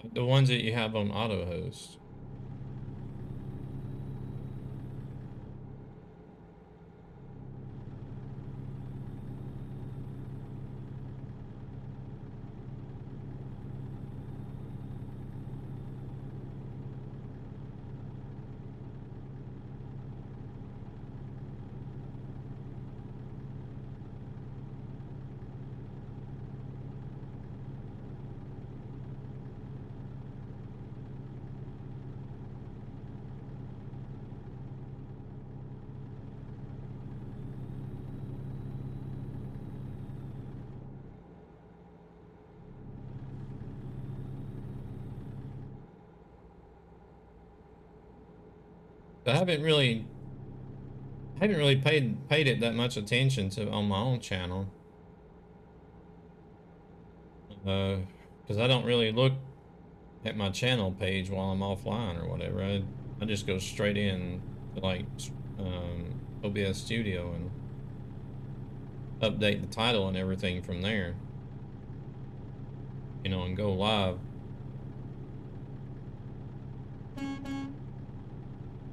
Like the ones that you have on auto host. I haven't really paid it that much attention to on my own channel. Because I don't really look at my channel page while I'm offline or whatever. I just go straight in to like OBS Studio and update the title and everything from there. You know, and go live.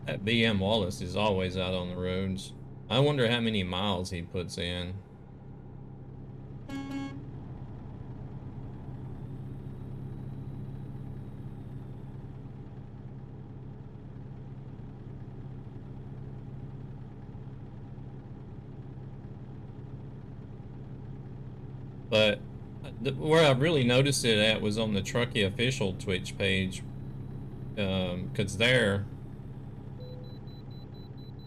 That BM Wallace is always out on the roads. I wonder how many miles he puts in. But where I really noticed it at was on the Trucky official Twitch page. Because there,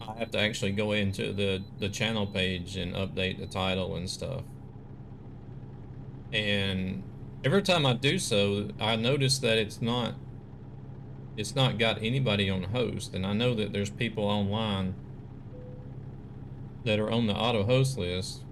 I have to actually go into the channel page and update the title and stuff. And every time I do so, I notice that it's not got anybody on host. And I know that there's people online that are on the auto host list.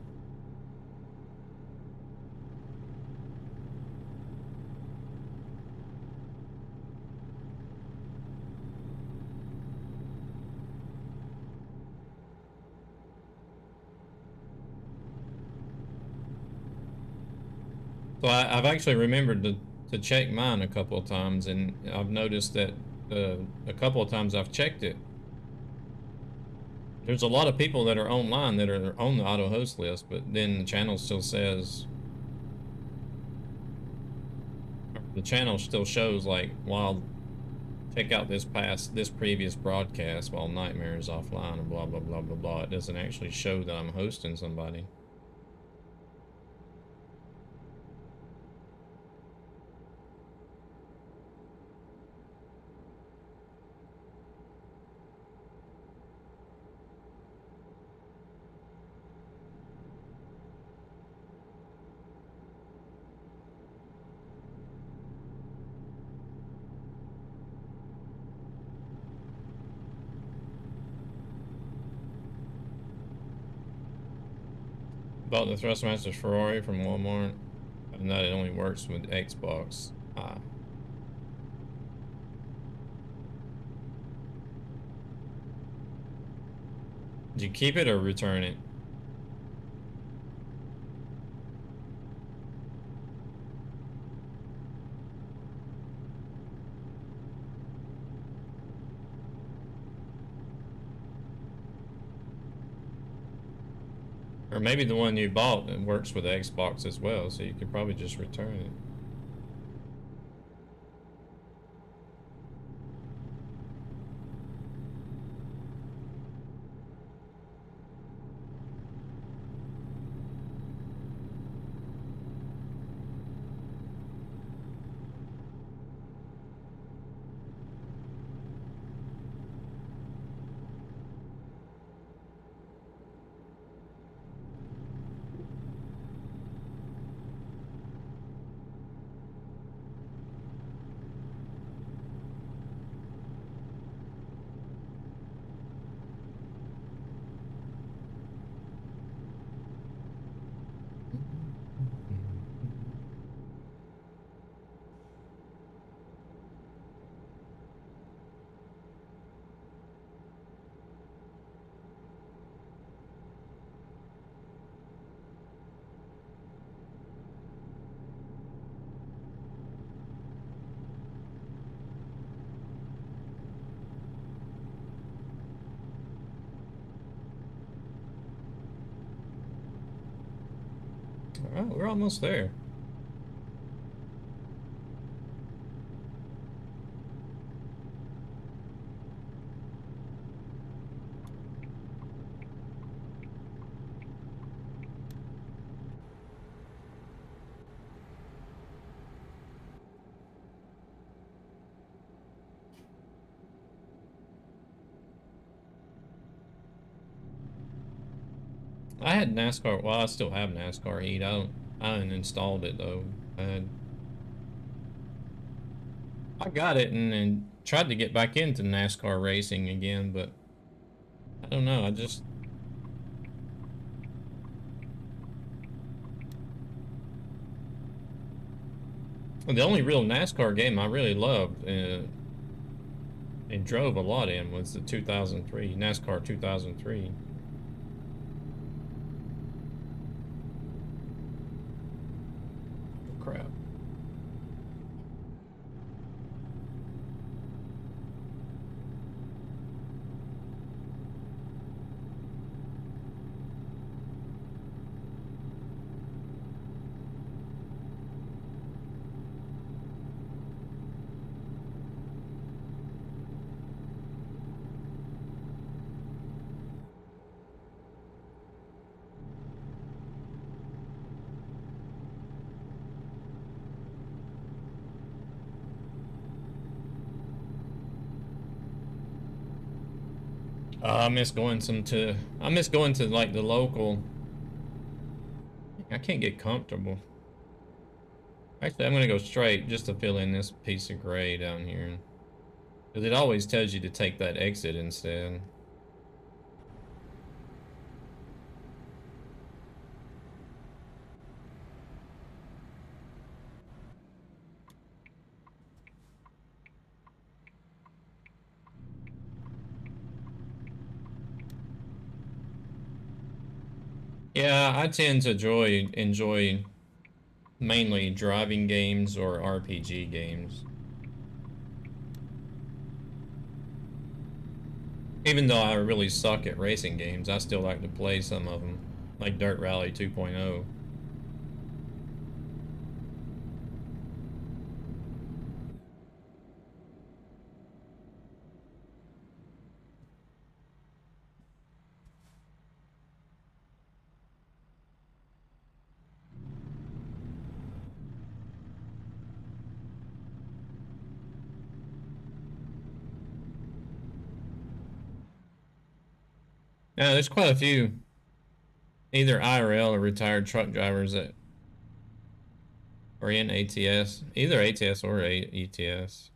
So I've actually remembered to check mine a couple of times, and I've noticed that a couple of times I've checked it. There's a lot of people that are online that are on the auto host list, but then the channel still says, the channel still shows like, while check out this previous broadcast while Nightmare is offline and blah blah blah blah blah. It doesn't actually show that I'm hosting somebody. Bought the Thrustmaster Ferrari from Walmart, and that it only works with Xbox. Did you keep it or return it? Or maybe the one you bought and works with Xbox as well, so you could probably just return it. All right, we're almost there. I had NASCAR. Well, I still have NASCAR Heat. I uninstalled it though. I got it and tried to get back into NASCAR racing again, but I don't know. The only real NASCAR game I really loved and drove a lot in was the 2003 NASCAR 2003. Oh, crap. I miss going to like the local. I can't get comfortable. Actually, I'm gonna go straight just to fill in this piece of gray down here. Because it always tells you to take that exit instead. Yeah, I tend to enjoy mainly driving games or RPG games. Even though I really suck at racing games, I still like to play some of them, like Dirt Rally 2.0. Now, there's quite a few, either IRL or retired truck drivers that are in ATS, either ATS or ETS.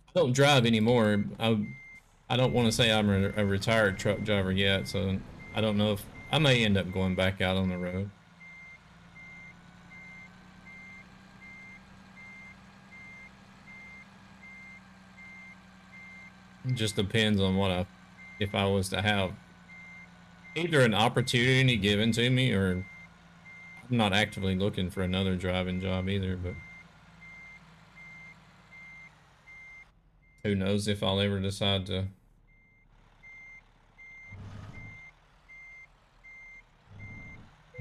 I don't drive anymore. I don't want to say I'm a retired truck driver yet, so I don't know if I may end up going back out on the road. It just depends on if I was to have either an opportunity given to me or I'm not actively looking for another driving job either, but who knows if I'll ever decide to.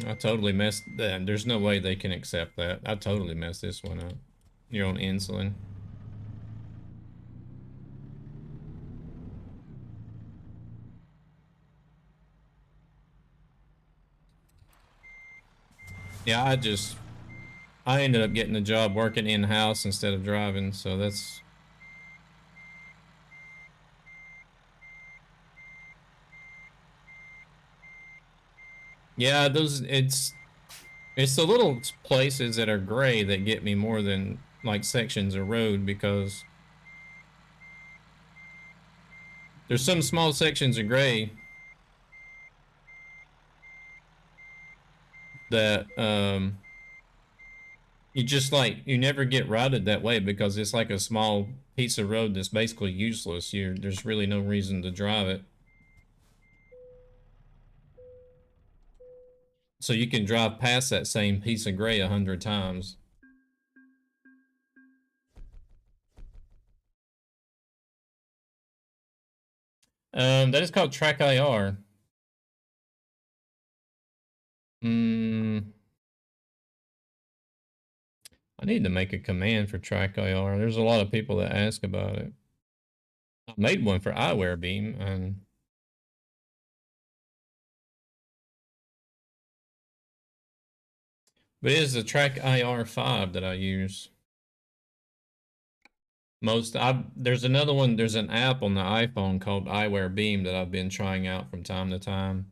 I totally messed that. There's no way they can accept that. I totally messed this one up. You're on insulin. Yeah, I ended up getting a job working in-house instead of driving, so that's yeah, those it's the little places that are gray that get me more than like sections of road because there's some small sections of gray that you just like you never get routed that way because it's like a small piece of road that's basically useless. There's really no reason to drive it. So you can drive past that same piece of gray 100 times. That is called TrackIR. I need to make a command for TrackIR. There's a lot of people that ask about it. I made one for eyewear beam, and but it is the TrackIR 5 that I use. There's another one, there's an app on the iPhone called Eyewear Beam that I've been trying out from time to time.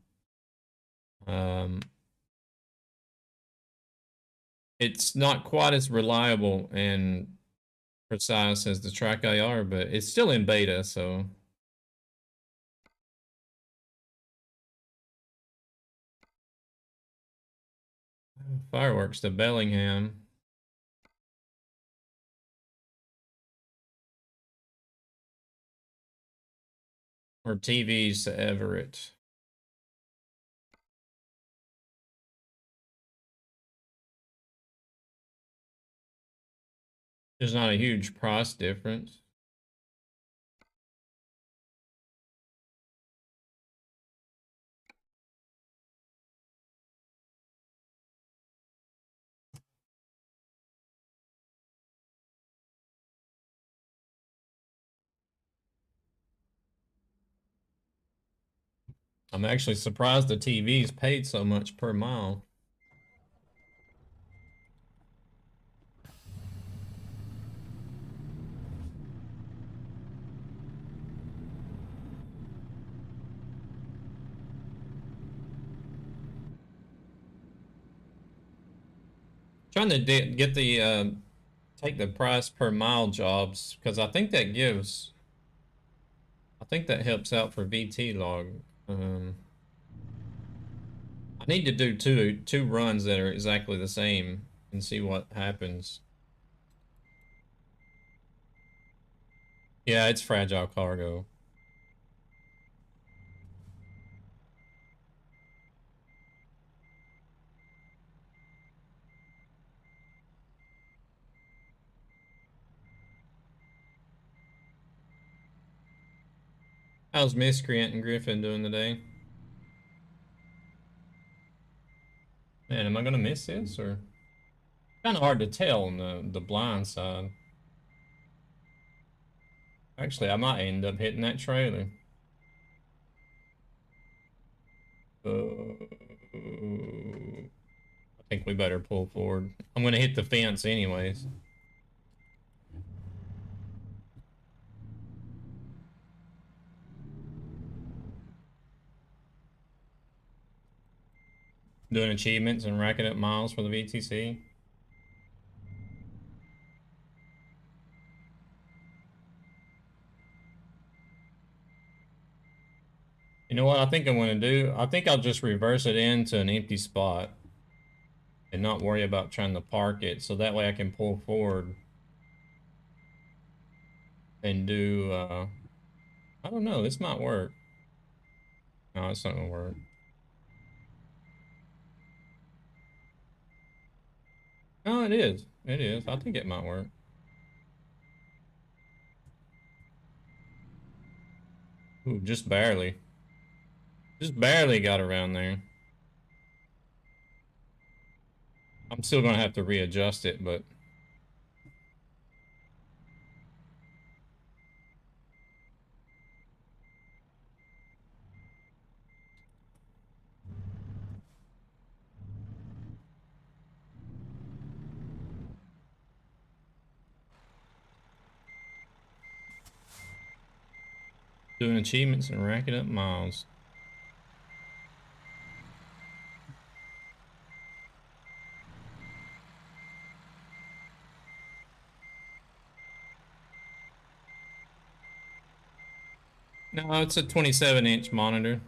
It's not quite as reliable and precise as the TrackIR, but it's still in beta, so fireworks to Bellingham. Or TVs to Everett. There's not a huge price difference. I'm actually surprised the TV's paid so much per mile. Trying to get the take the price per mile jobs because I think that helps out for VT log. I need to do two runs that are exactly the same and see what happens. Yeah, it's fragile cargo. How's Miscreant and Griffin doing today? Man, am I gonna miss this or? Kind of hard to tell on the blind side. Actually, I might end up hitting that trailer. I think we better pull forward. I'm gonna hit the fence anyways. Doing achievements and racking up miles for the VTC. You know what I think I'm gonna do? I think I'll just reverse it into an empty spot and not worry about trying to park it, so that way I can pull forward and do, I don't know, this might work. No, it's not gonna work. No, it is. It is. I think it might work. Ooh, just barely. Just barely got around there. I'm still gonna have to readjust it, but doing achievements and racking up miles. No, it's a 27-inch monitor.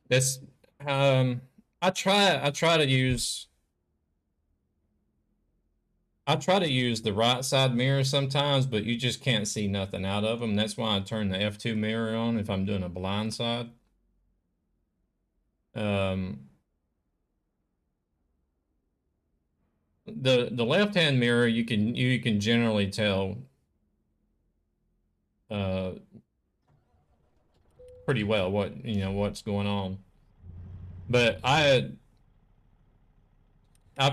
That's I try to use the right side mirror sometimes, but you just can't see nothing out of them. That's why I turn the F2 mirror on if I'm doing a blind side. The left hand mirror you can generally tell pretty well what's going on. But I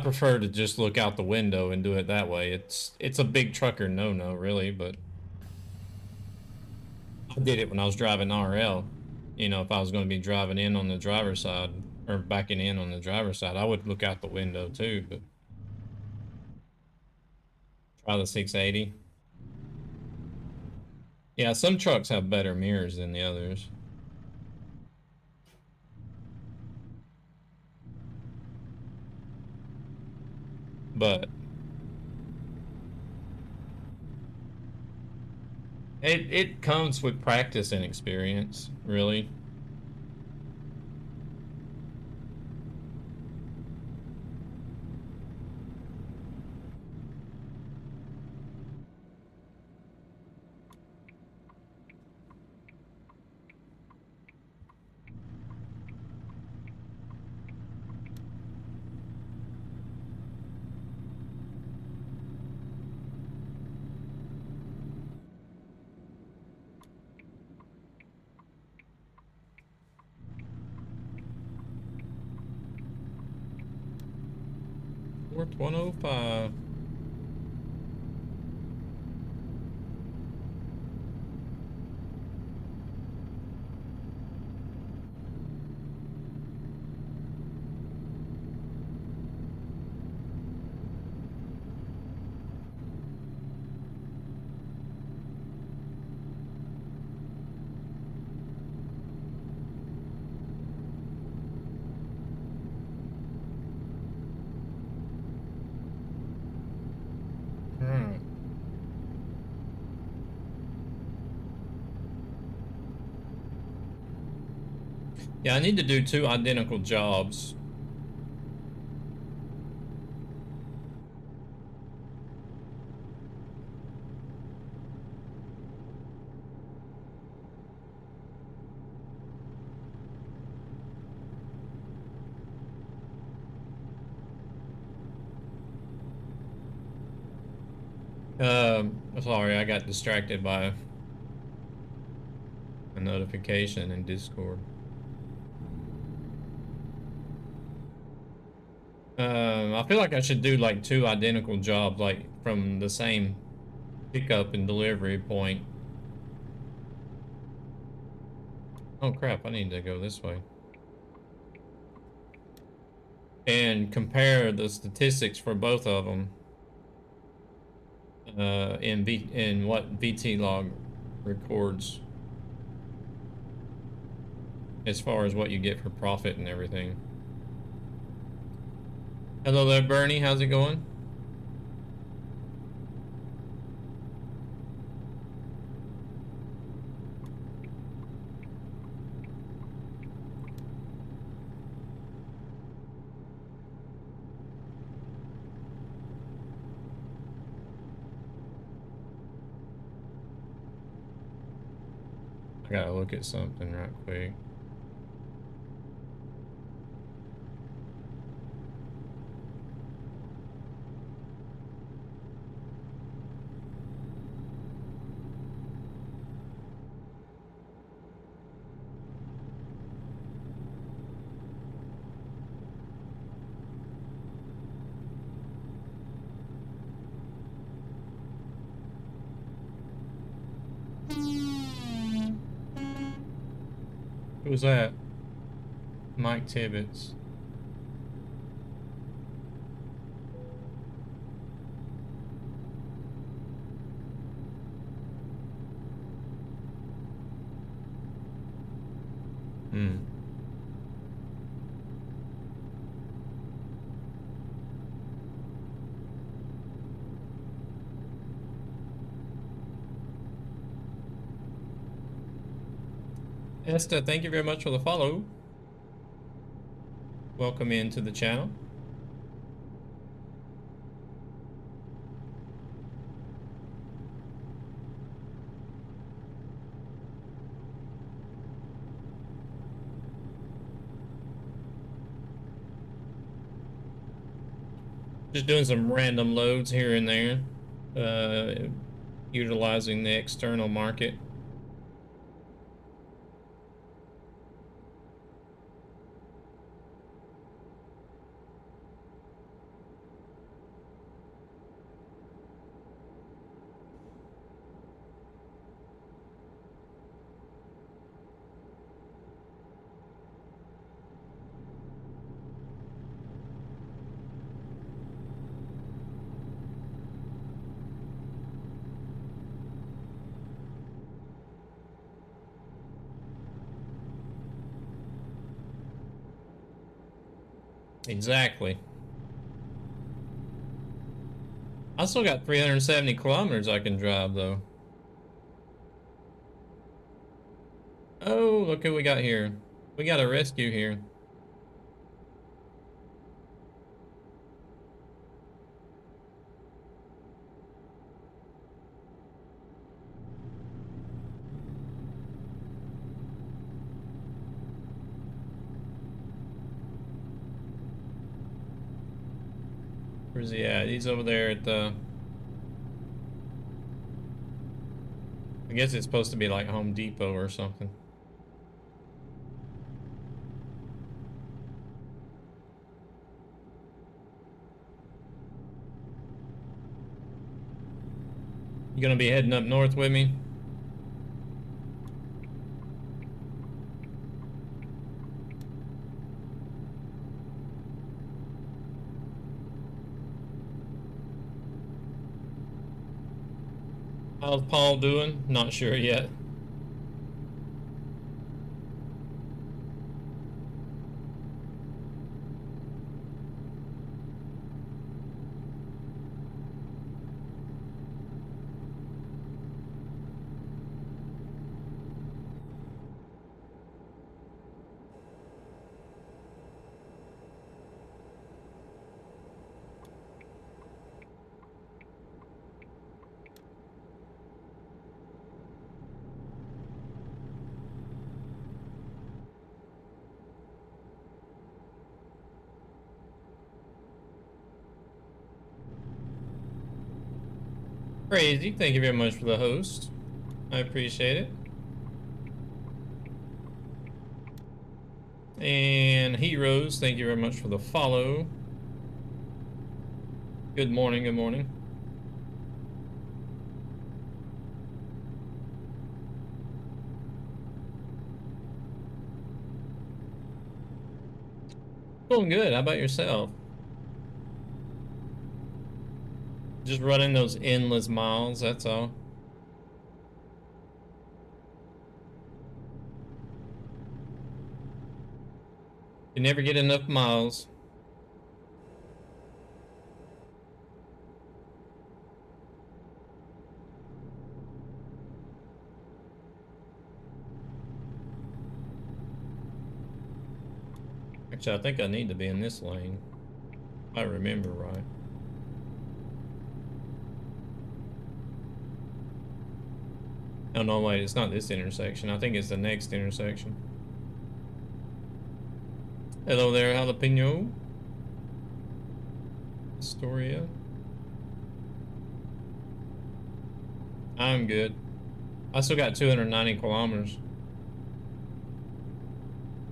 prefer to just look out the window and do it that way. It's a big trucker no really, but I did it when I was driving RL. If I was going to be driving in on the driver's side or backing in on the driver's side, I would look out the window too, but try the 680. Yeah, some trucks have better mirrors than the others. But it comes with practice and experience, really. Fourth 105. Yeah, I need to do 2 identical jobs. Sorry, I got distracted by a notification in Discord. I feel like I should do like 2 identical jobs, like from the same pickup and delivery point. Oh crap, I need to go this way. And compare the statistics for both of them in what VT log records as far as what you get for profit and everything. Hello there, Bernie. How's it going? I gotta look at something right quick. Who was that? Mike Tibbetts. Hmm. Esther, thank you very much for the follow. Welcome into the channel. Just doing some random loads here and there, utilizing the external market. Exactly. I still got 370 kilometers I can drive, though. Oh, look who we got here. We got a rescue here. Where's he at? He's over there at the... I guess it's supposed to be like Home Depot or something. You gonna be heading up north with me? How's Paul doing? Not sure yet. Crazy. Thank you very much for the host. I appreciate it. And Heroes, thank you very much for the follow. Good morning, good morning. Doing good. How about yourself? Just running those endless miles, that's all. You never get enough miles. Actually, I think I need to be in this lane. If I remember right. Oh no, wait, it's not this intersection. I think it's the next intersection. Hello there, Jalapeno. Astoria. I'm good. I still got 290 kilometers.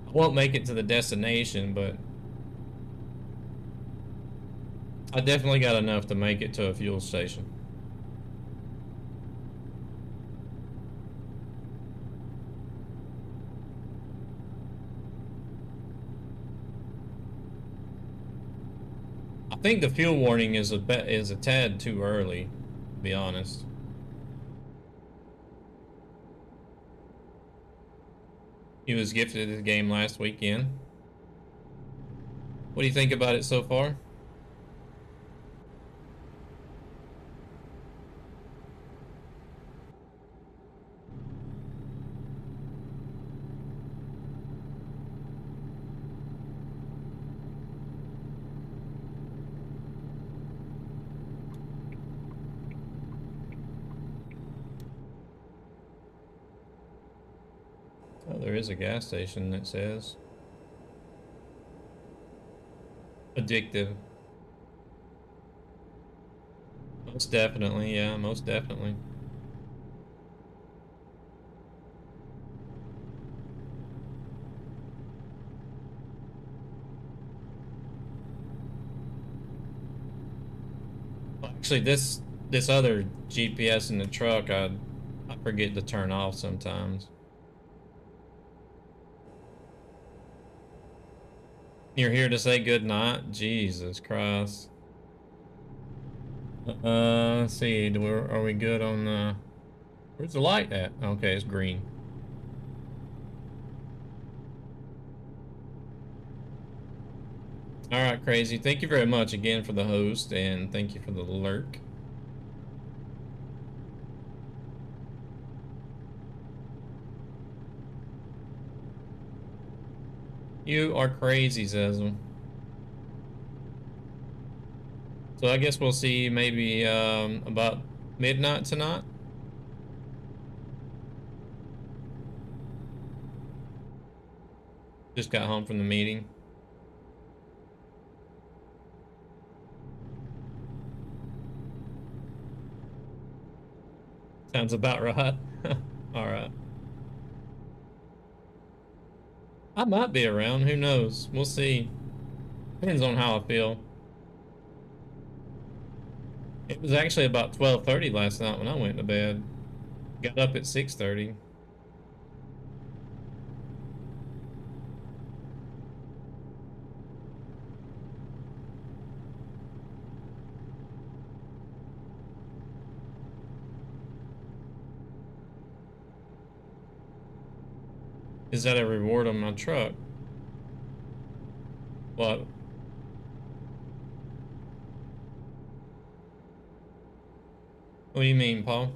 I won't make it to the destination, but I definitely got enough to make it to a fuel station. I think the fuel warning is a tad too early, to be honest. He was gifted the game last weekend. What do you think about it so far? Oh, there is a gas station that says addictive. Most definitely, yeah, most definitely. Well, actually, this other GPS in the truck, I forget to turn off sometimes. You're here to say good night? Jesus Christ. Let's see. Are we good on the... Where's the light at? Okay, it's green. All right, Crazy. Thank you very much again for the host, and thank you for the lurk. You are crazy, Zazzle. So I guess we'll see maybe about midnight tonight. Just got home from the meeting. Sounds about right. All right. I might be around. Who knows? We'll see. Depends on how I feel. It was actually about 12:30 last night when I went to bed. Got up at 6:30. Is that a reward on my truck? What? What do you mean, Paul?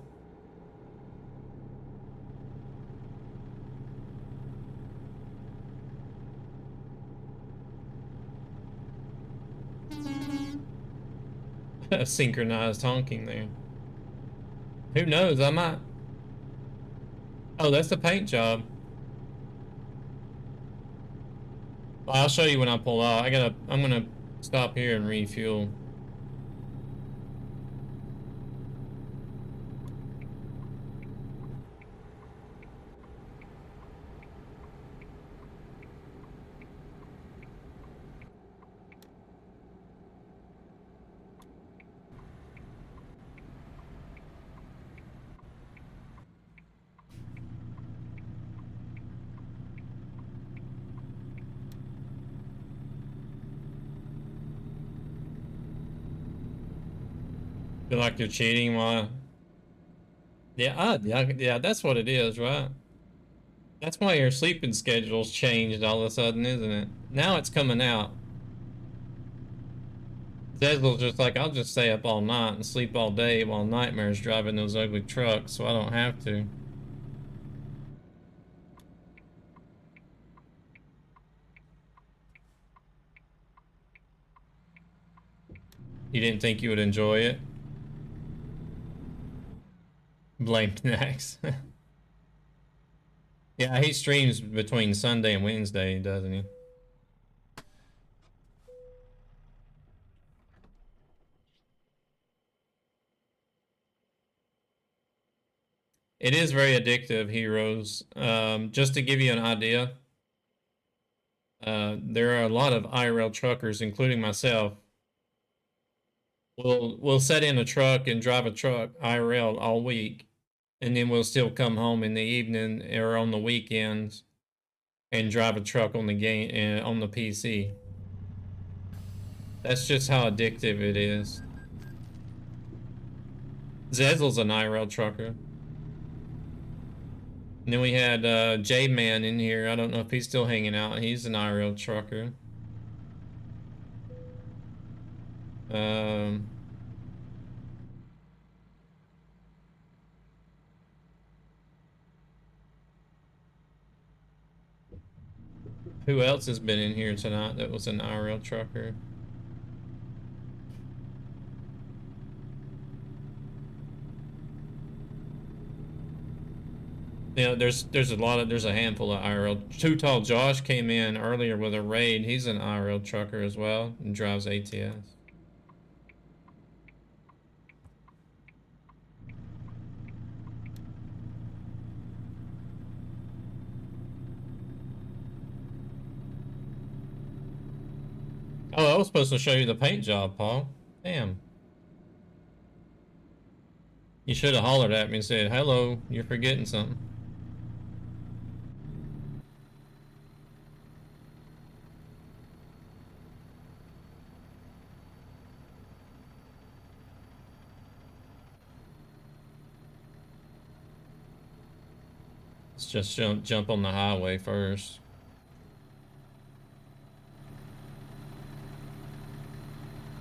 Synchronized honking there. Who knows? I might. Oh, that's the paint job. Well, I'll show you when I pull out. I'm gonna stop here and refuel. Feel like you're cheating, why? Yeah, that's what it is, right? That's why your sleeping schedule's changed all of a sudden, isn't it? Now it's coming out. Zezel's just like, I'll just stay up all night and sleep all day while Nightmare's driving those ugly trucks, so I don't have to. You didn't think you would enjoy it? Blame Nax. Yeah, he streams between Sunday and Wednesday, doesn't he? It is very addictive, Heroes. Just to give you an idea, there are a lot of IRL truckers, including myself. We'll set in a truck and drive a truck IRL all week, and then we'll still come home in the evening or on the weekends and drive a truck on the game on the PC. That's just how addictive it is. Zezel's an IRL trucker. And then we had J-Man in here. I don't know if he's still hanging out. He's an IRL trucker. Who else has been in here tonight that was an IRL trucker? Yeah, there's a handful of IRL. Too Tall Josh came in earlier with a raid. He's an IRL trucker as well and drives ATS. Oh, I was supposed to show you the paint job, Paul. Damn. You should have hollered at me and said, hello, you're forgetting something. Let's just jump on the highway first.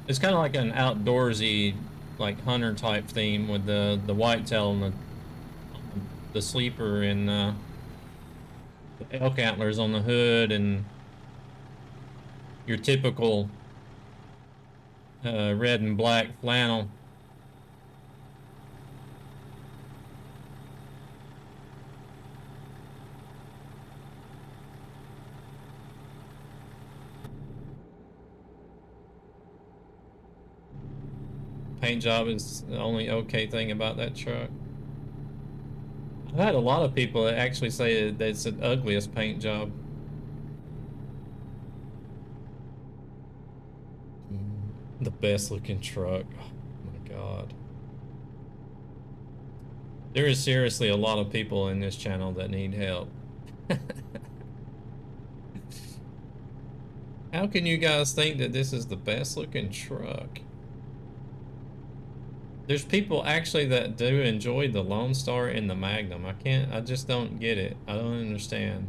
It's kind of like an outdoorsy, like hunter type theme with the whitetail and the sleeper and the elk antlers on the hood and your typical red and black flannel. Paint job is the only okay thing about that truck. I've had a lot of people that actually say that it's the ugliest paint job. The best looking truck. Oh my God. There is seriously a lot of people in this channel that need help. How can you guys think that this is the best looking truck? There's people actually that do enjoy the Lone Star and the Magnum. I just don't get it. I don't understand.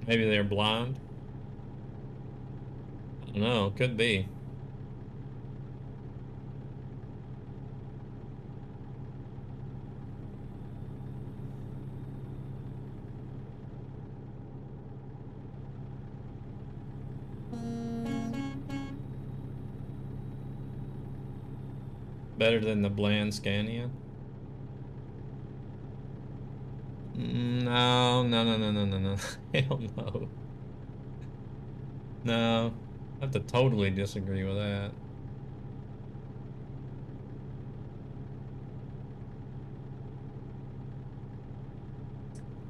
Maybe they're blind. I don't know, could be. Better than the bland Scania? No, no, no, no, no, no, no. Hell no. No, I have to totally disagree with that.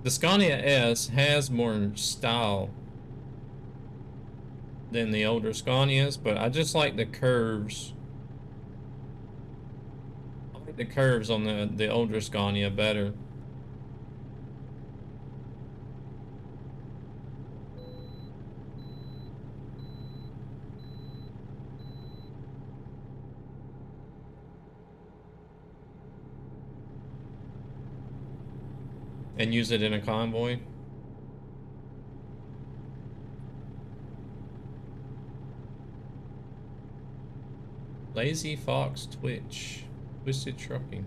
The Scania S has more style than the older Scanias, but I just like the curves. I like the curves on the older Scania better. And use it in a convoy. Lazy Fox Twitch. Twisted Trucking.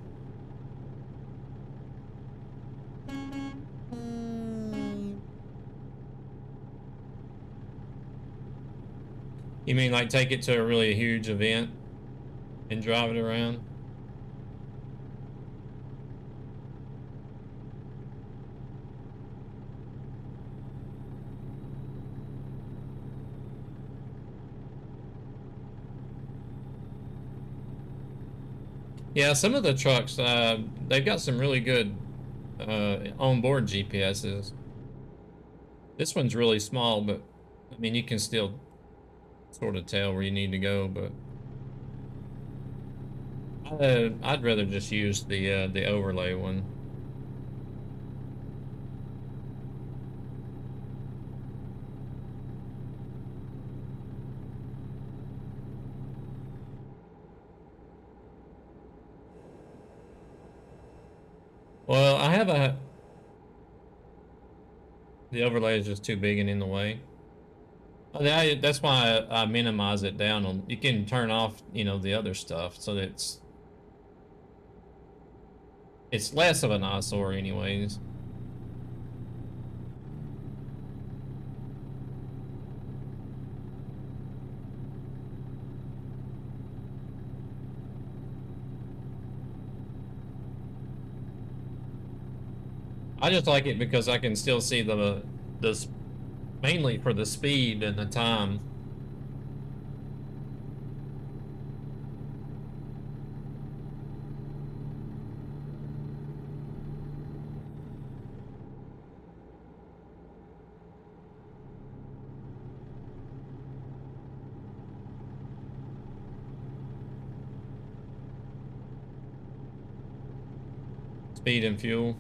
You mean like take it to a really huge event and drive it around? Yeah, some of the trucks, they've got some really good onboard GPSs. This one's really small, but I mean, you can still sort of tell where you need to go, but I'd rather just use the overlay one. Well, I have the overlay is just too big and in the way. That's why I minimize it down. You can turn off, you know, the other stuff so that it's less of an eyesore anyways. I just like it because I can still see the mainly for the speed and the time. Speed and fuel.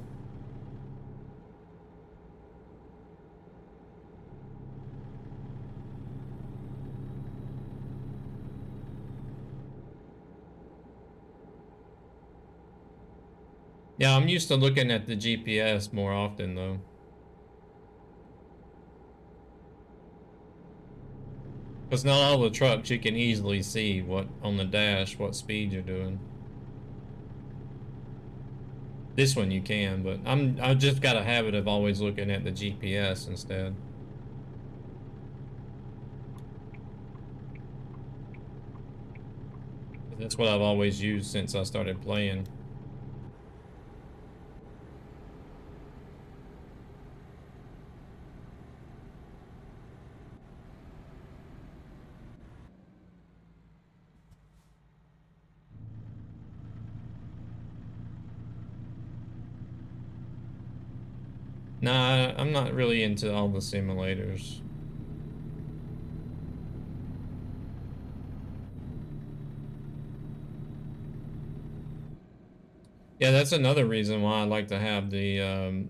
Yeah, I'm used to looking at the GPS more often though. Because not all the trucks you can easily see what on the dash, what speed you're doing. This one you can, but I've just got a habit of always looking at the GPS instead. That's what I've always used since I started playing. Nah, I'm not really into all the simulators. Yeah, that's another reason why I like to have the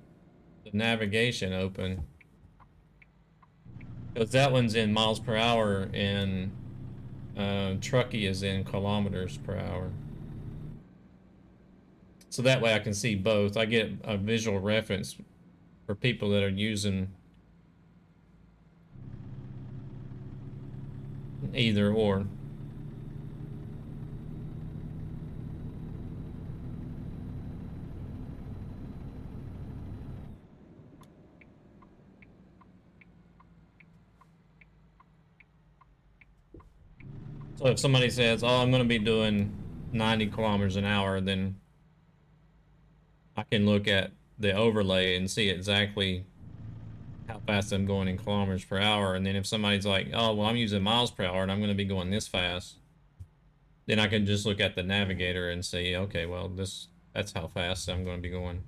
navigation open. Because that one's in miles per hour and Trucky is in kilometers per hour. So that way I can see both. I get a visual reference for people that are using either or. So if somebody says, oh, I'm going to be doing 90 kilometers an hour, then I can look at the overlay and see exactly how fast I'm going in kilometers per hour. And then if somebody's like, oh, well, I'm using miles per hour and I'm going to be going this fast, then I can just look at the navigator and say, okay, well, that's how fast I'm going to be going.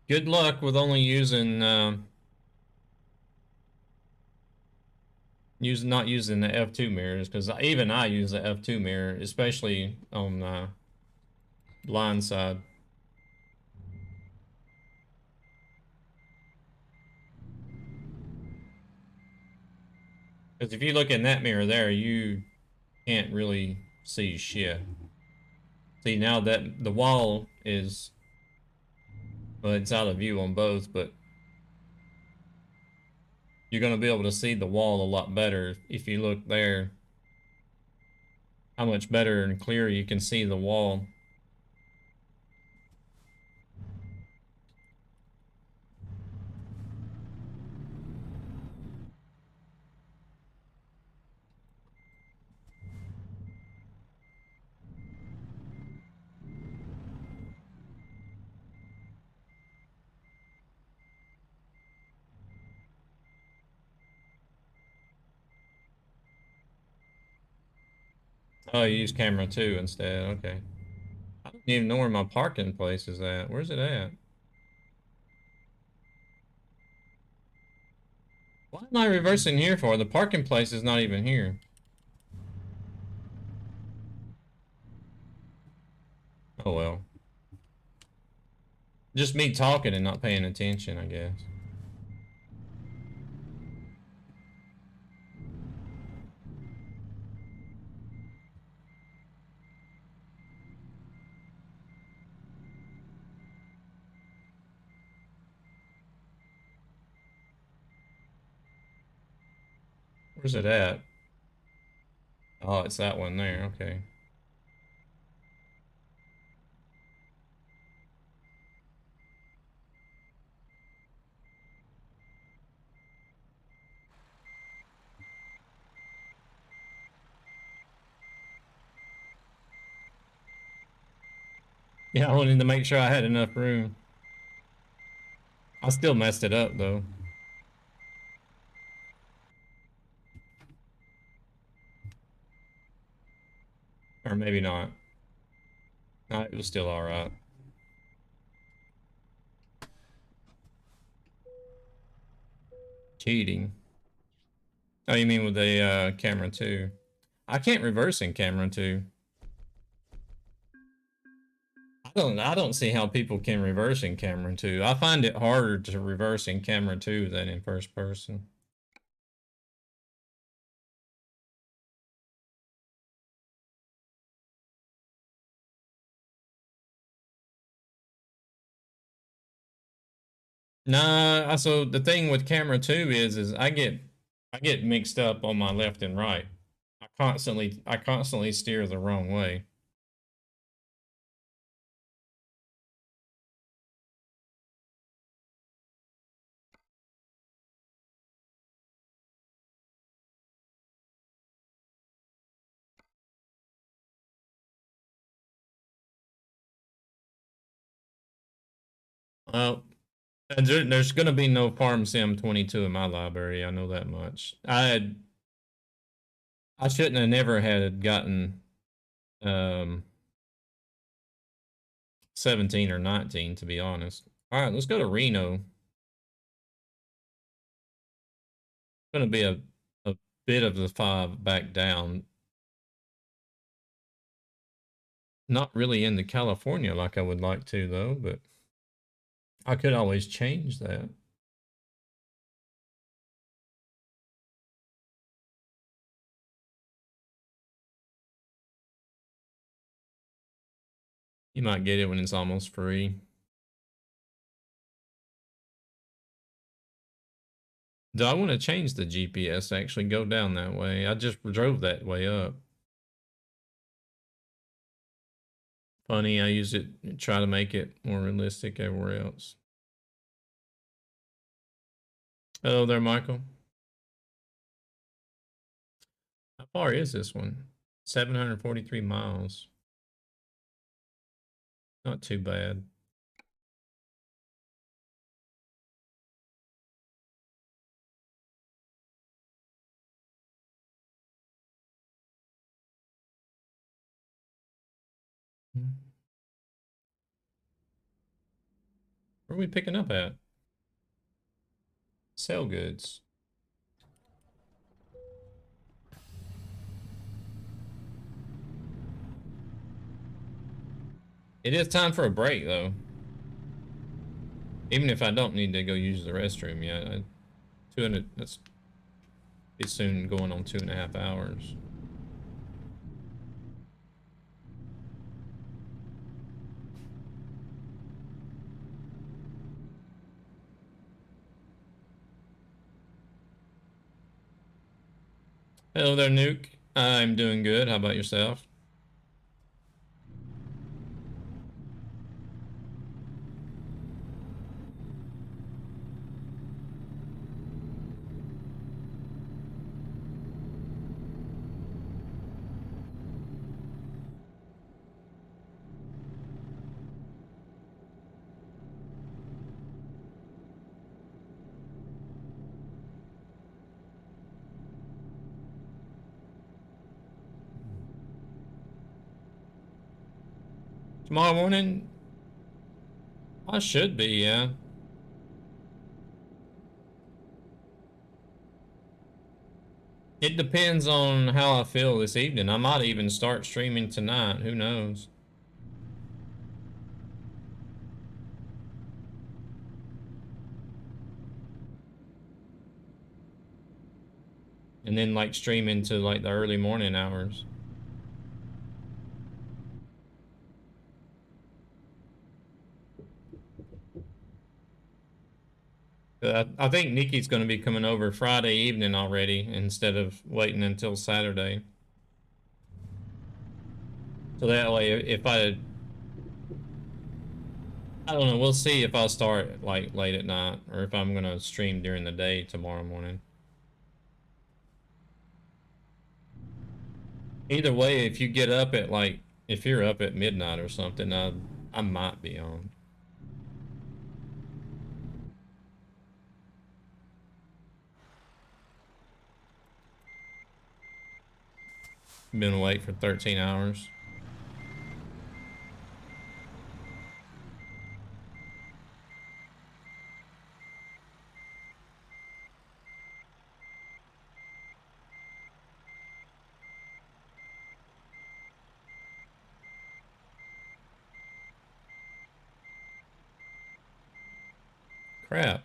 Good luck with only using not using the F2 mirrors, because even I use the F2 mirror, especially on blind side. Because if you look in that mirror there, you can't really see shit. See, now that the wall is, well, it's out of view on both, but you're going to be able to see the wall a lot better if you look there. How much better and clearer you can see the wall. Oh, you use camera 2 instead. Okay. I don't even know where my parking place is at. Where's it at? What am I reversing here for? The parking place is not even here. Oh well. Just me talking and not paying attention, I guess. Where's it at? Oh, it's that one there. Okay. Yeah, I wanted to make sure I had enough room. I still messed it up though. Or maybe not. No, it was still alright. Cheating. Oh, you mean with the camera 2? I can't reverse in camera 2. I don't see how people can reverse in camera 2. I find it harder to reverse in camera 2 than in first person. Nah, so the thing with camera 2 is I get mixed up on my left and right. I constantly steer the wrong way. Well, there's gonna be no Farm Sim 22 in my library. I know that much. I shouldn't have never had gotten um 17 or 19 to be honest. All right, let's go to Reno. Gonna be a bit of the 5 back down. Not really into California like I would like to though, but I could always change that. You might get it when it's almost free. Do I want to change the GPS to actually go down that way? I just drove that way up. Funny, I use it, try to make it more realistic everywhere else. Hello there, Michael. How far is this one? 743 miles. Not too bad. Where are we picking up at? Sell goods. It is time for a break, though. Even if I don't need to go use the restroom yet. 200, that's be soon going on 2.5 hours. Hello there, Nuke. I'm doing good. How about yourself? Tomorrow morning? I should be, yeah. It depends on how I feel this evening. I might even start streaming tonight. Who knows? And then like stream into like the early morning hours. I think Nikki's going to be coming over Friday evening already instead of waiting until Saturday. So that way, if I don't know, we'll see if I'll start like late at night or if I'm going to stream during the day tomorrow morning. Either way, if you get up at like, if you're up at midnight or something, I might be on. Been awake for 13 hours. Crap.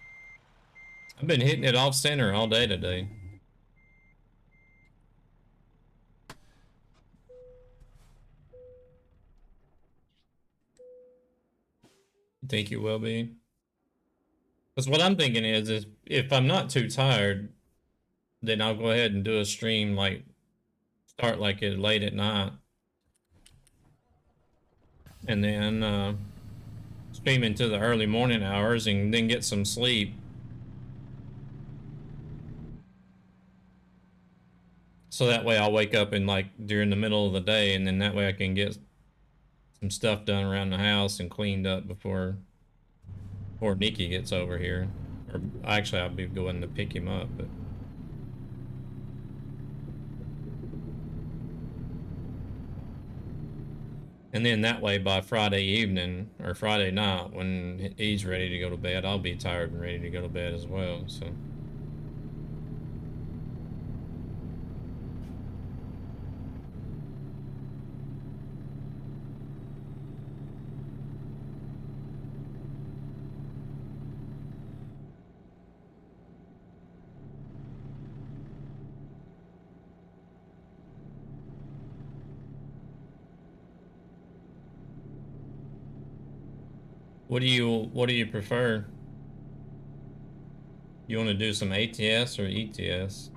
I've been hitting it off center all day today. You think you will be? Because what I'm thinking is if I'm not too tired, then I'll go ahead and do a stream like start like it late at night. And then stream into the early morning hours and then get some sleep. So that way I'll wake up in like during the middle of the day, and then that way I can get some stuff done around the house and cleaned up before Nikki gets over here. Or actually I'll be going to pick him up, but and then that way by Friday evening or Friday night when he's ready to go to bed, I'll be tired and ready to go to bed as well, so. What do you prefer? You want to do some ATS or ETS?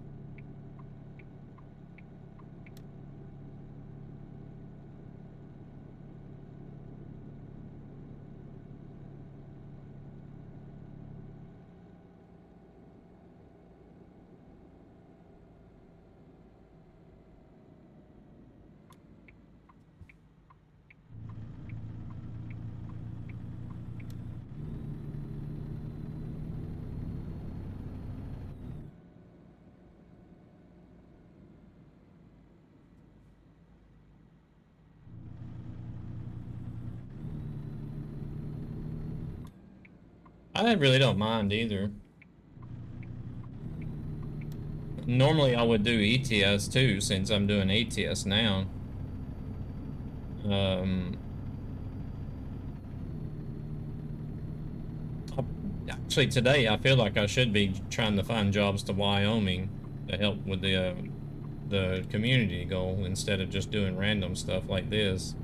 I really don't mind either. Normally I would do ETS too, since I'm doing ATS now. Actually today I feel like I should be trying to find jobs to Wyoming to help with the community goal instead of just doing random stuff like this.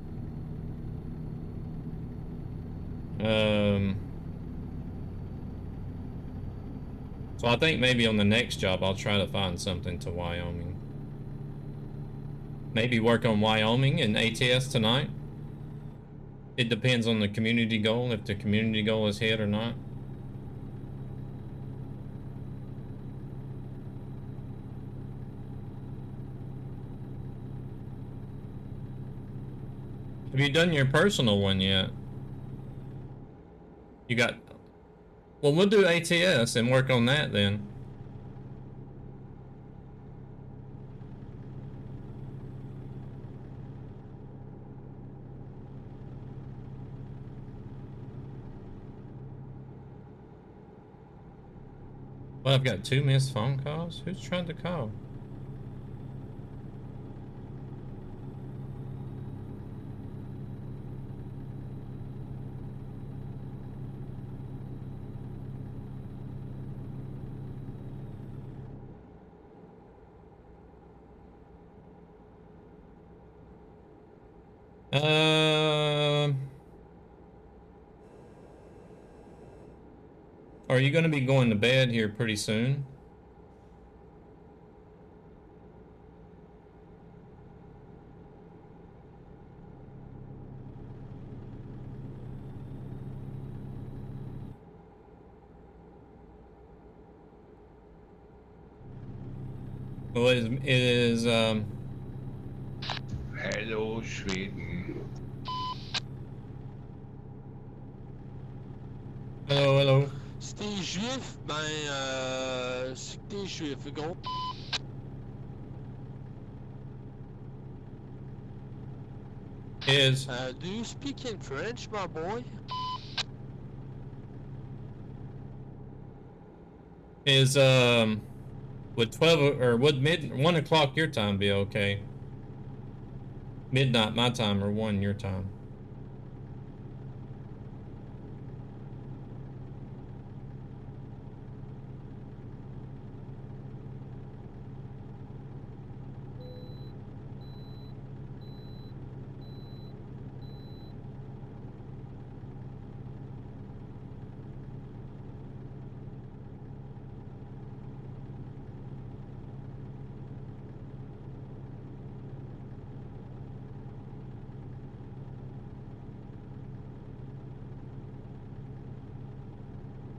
So I think maybe on the next job I'll try to find something to Wyoming. Maybe work on Wyoming and ATS tonight. It depends on the community goal, if the community goal is hit or not. Have you done your personal one yet? You got... Well, we'll do ATS and work on that then. Well, I've got 2 missed phone calls. Who's trying to call? Are you going to be going to bed here pretty soon? Well, Hello, Sweden. Hello, hello. Si t'es juif, c'est que t'es juif, gros. Do you speak in French, my boy? Would 12 or would 1 o'clock your time be okay? Midnight my time or 1 your time?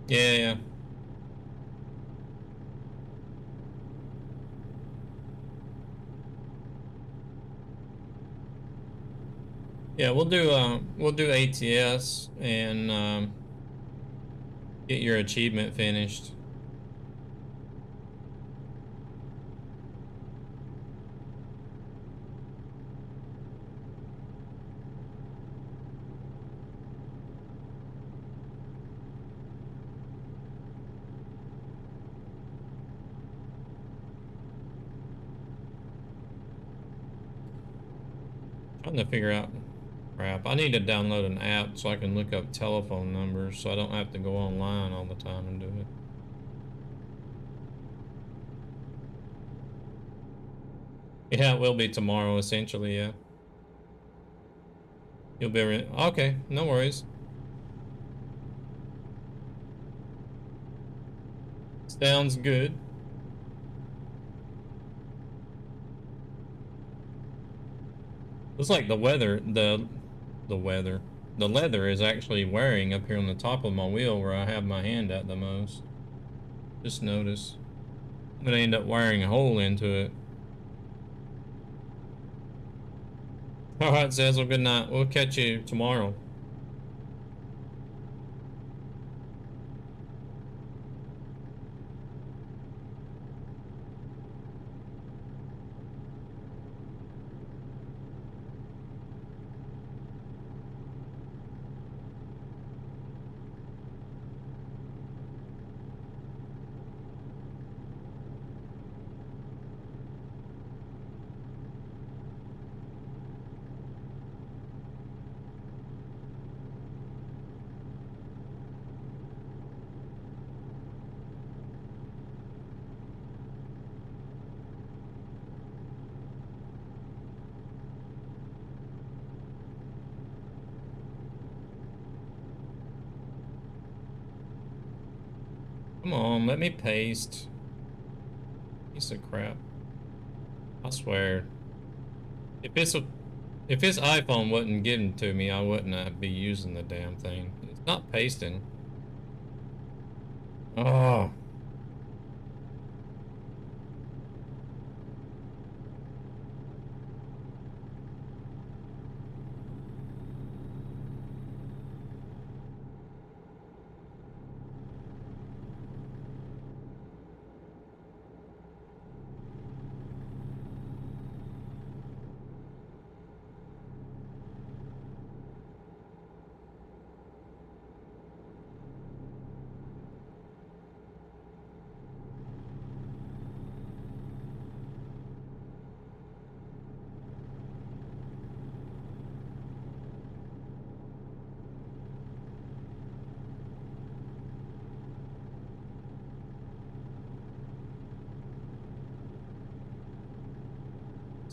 Yeah, yeah. Yeah, we'll do ATS and get your achievement finished. Trying to figure out, crap. I need to download an app so I can look up telephone numbers so I don't have to go online all the time and do it. Yeah, it will be tomorrow, essentially, yeah. You'll be okay, no worries. Sounds good. Looks like the leather is actually wearing up here on the top of my wheel where I have my hand at the most. Just notice. I'm gonna end up wiring a hole into it. Alright, Zazzle, good night. We'll catch you tomorrow. Come on, let me paste. Piece of crap. I swear. If this iPhone wasn't given to me, I wouldn't be using the damn thing. It's not pasting. Oh.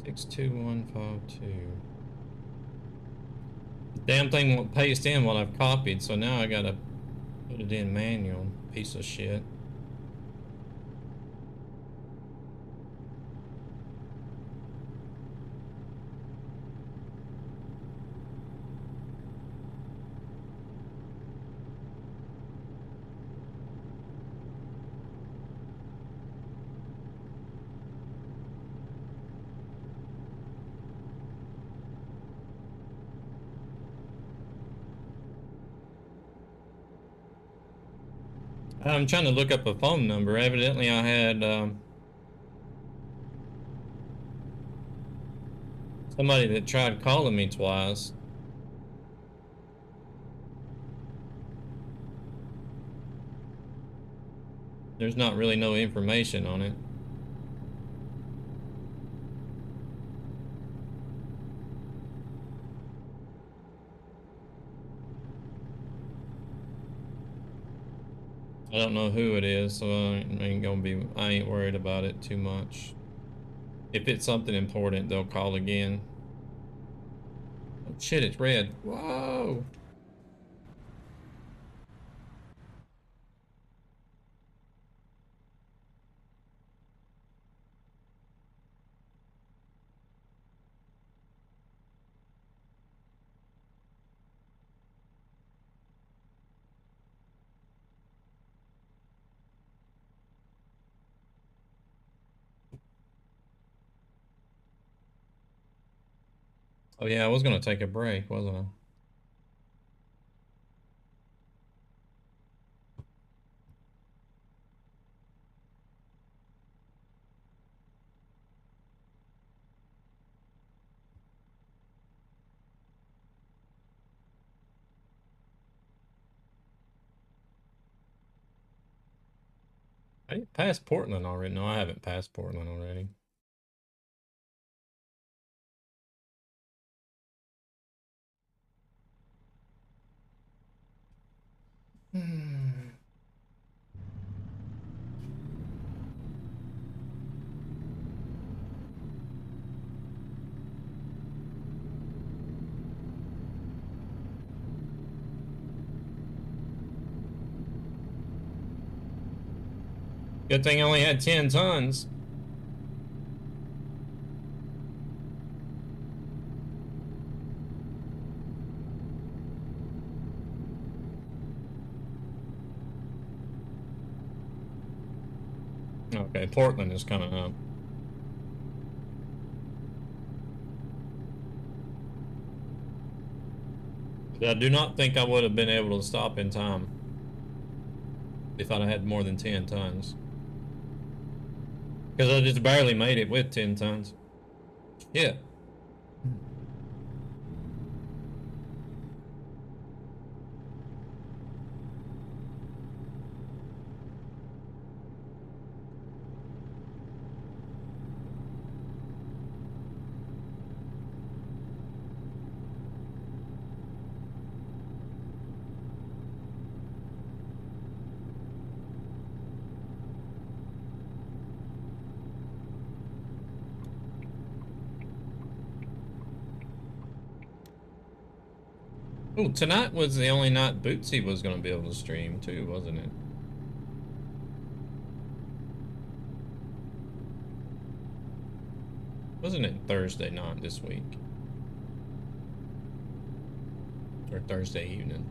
Six two one five two. The damn thing won't paste in what I've copied, so now I gotta put it in manual. Piece of shit. I'm trying to look up a phone number. Evidently, I had somebody that tried calling me twice. There's not really no information on it. I don't know who it is, so I ain't worried about it too much. If it's something important, they'll call again. Oh shit, it's red. Whoa! Oh yeah, I was gonna take a break, wasn't I? I passed Portland already. No, I haven't passed Portland already. Good thing I only had 10 tons. Okay, Portland is coming up. I do not think I would have been able to stop in time if I'd had more than 10 tons. Because I just barely made it with 10 tons. Yeah. Oh, tonight was the only night Bootsy was going to be able to stream too, wasn't it? Wasn't it Thursday night this week? Or Thursday evening?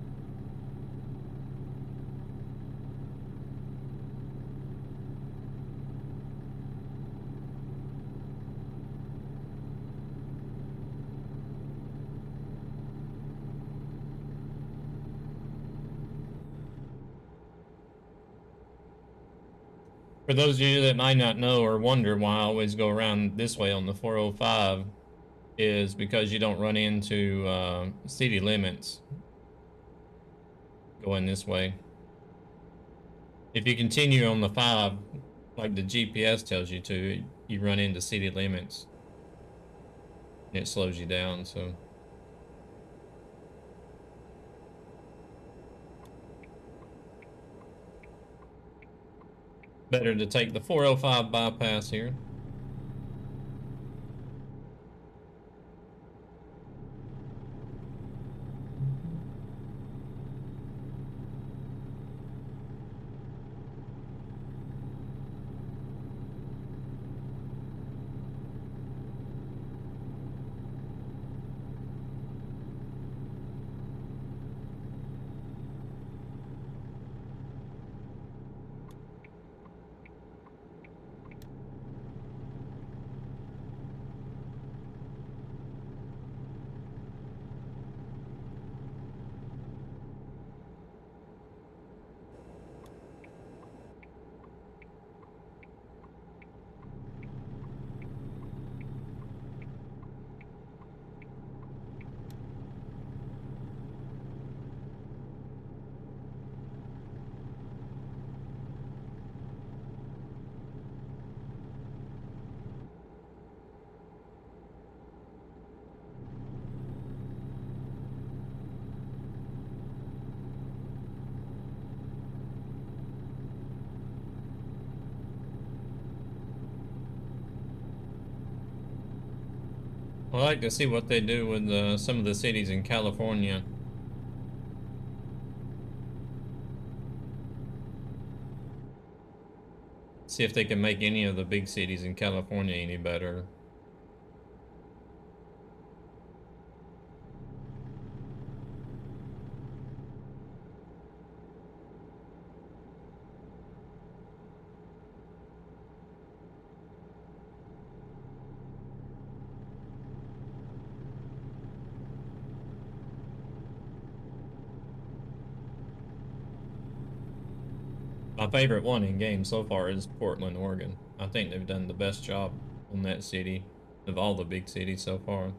For those of you that might not know or wonder why I always go around this way on the 405 is because you don't run into city limits going this way. If you continue on the 5, like the GPS tells you to, you run into city limits. And it slows you down, so. Better to take the 405 bypass here. I like to see what they do with some of the cities in California. See if they can make any of the big cities in California any better. My favorite one in game so far is Portland, Oregon. I think they've done the best job on that city of all the big cities so far.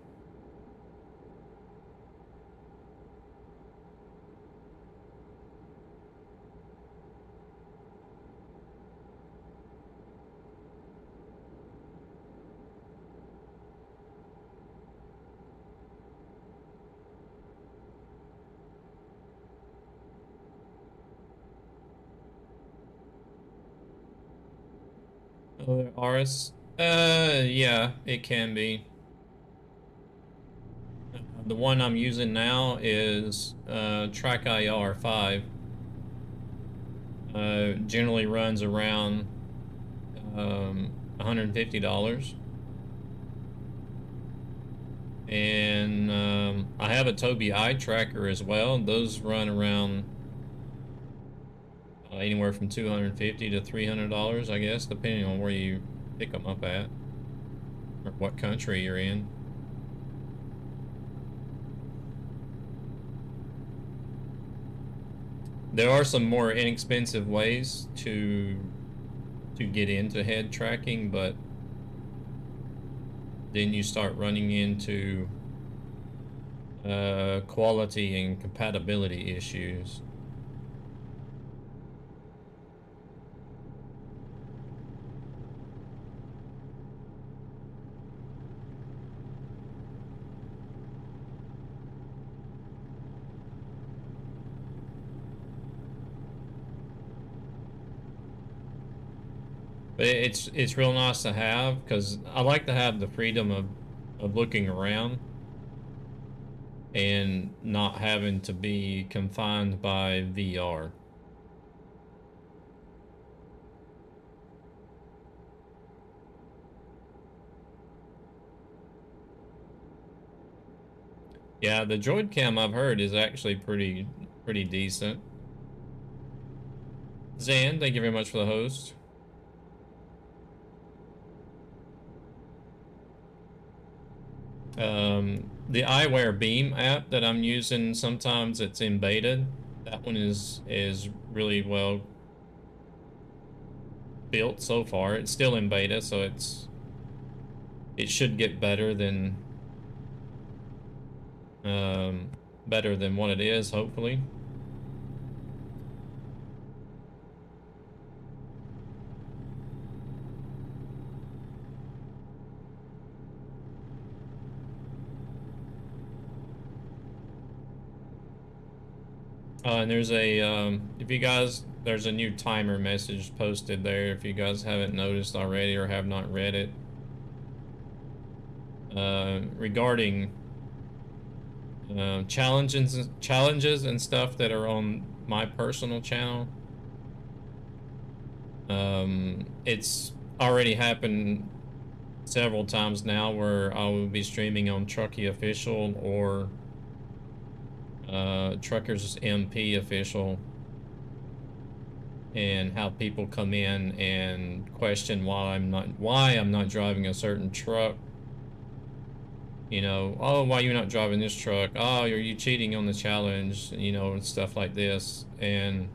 RS? Yeah, it can be. The one I'm using now is TrackIR 5. Generally runs around $150. And I have a Tobii eye tracker as well. Those run around anywhere from $250 to $300, I guess, depending on where you pick them up at or what country you're in. There are some more inexpensive ways to get into head tracking, but then you start running into quality and compatibility issues. But it's real nice to have, because I like to have the freedom of looking around and not having to be confined by VR. Yeah, the Droid Cam I've heard is actually pretty decent. Zan, thank you very much for the host. The eyewear Beam app that I'm using, sometimes it's in beta. That one is really well built so far. It's still in beta, so it should get better than what it is, hopefully. And there's a if you guys, there's a new timer message posted there if you guys haven't noticed already or have not read it, regarding challenges and stuff that are on my personal channel. It's already happened several times now where I will be streaming on Trucky Official or TruckersMP Official, and how people come in and question why I'm not driving a certain truck. You know, oh, why you're not driving this truck? Oh, are you cheating on the challenge? You know, and stuff like this. And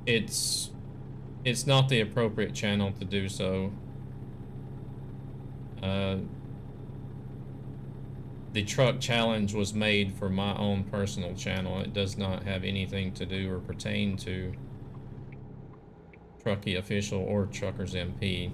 it's not the appropriate channel to do so. The truck challenge was made for my own personal channel. It does not have anything to do or pertain to Trucky Official or TruckersMP.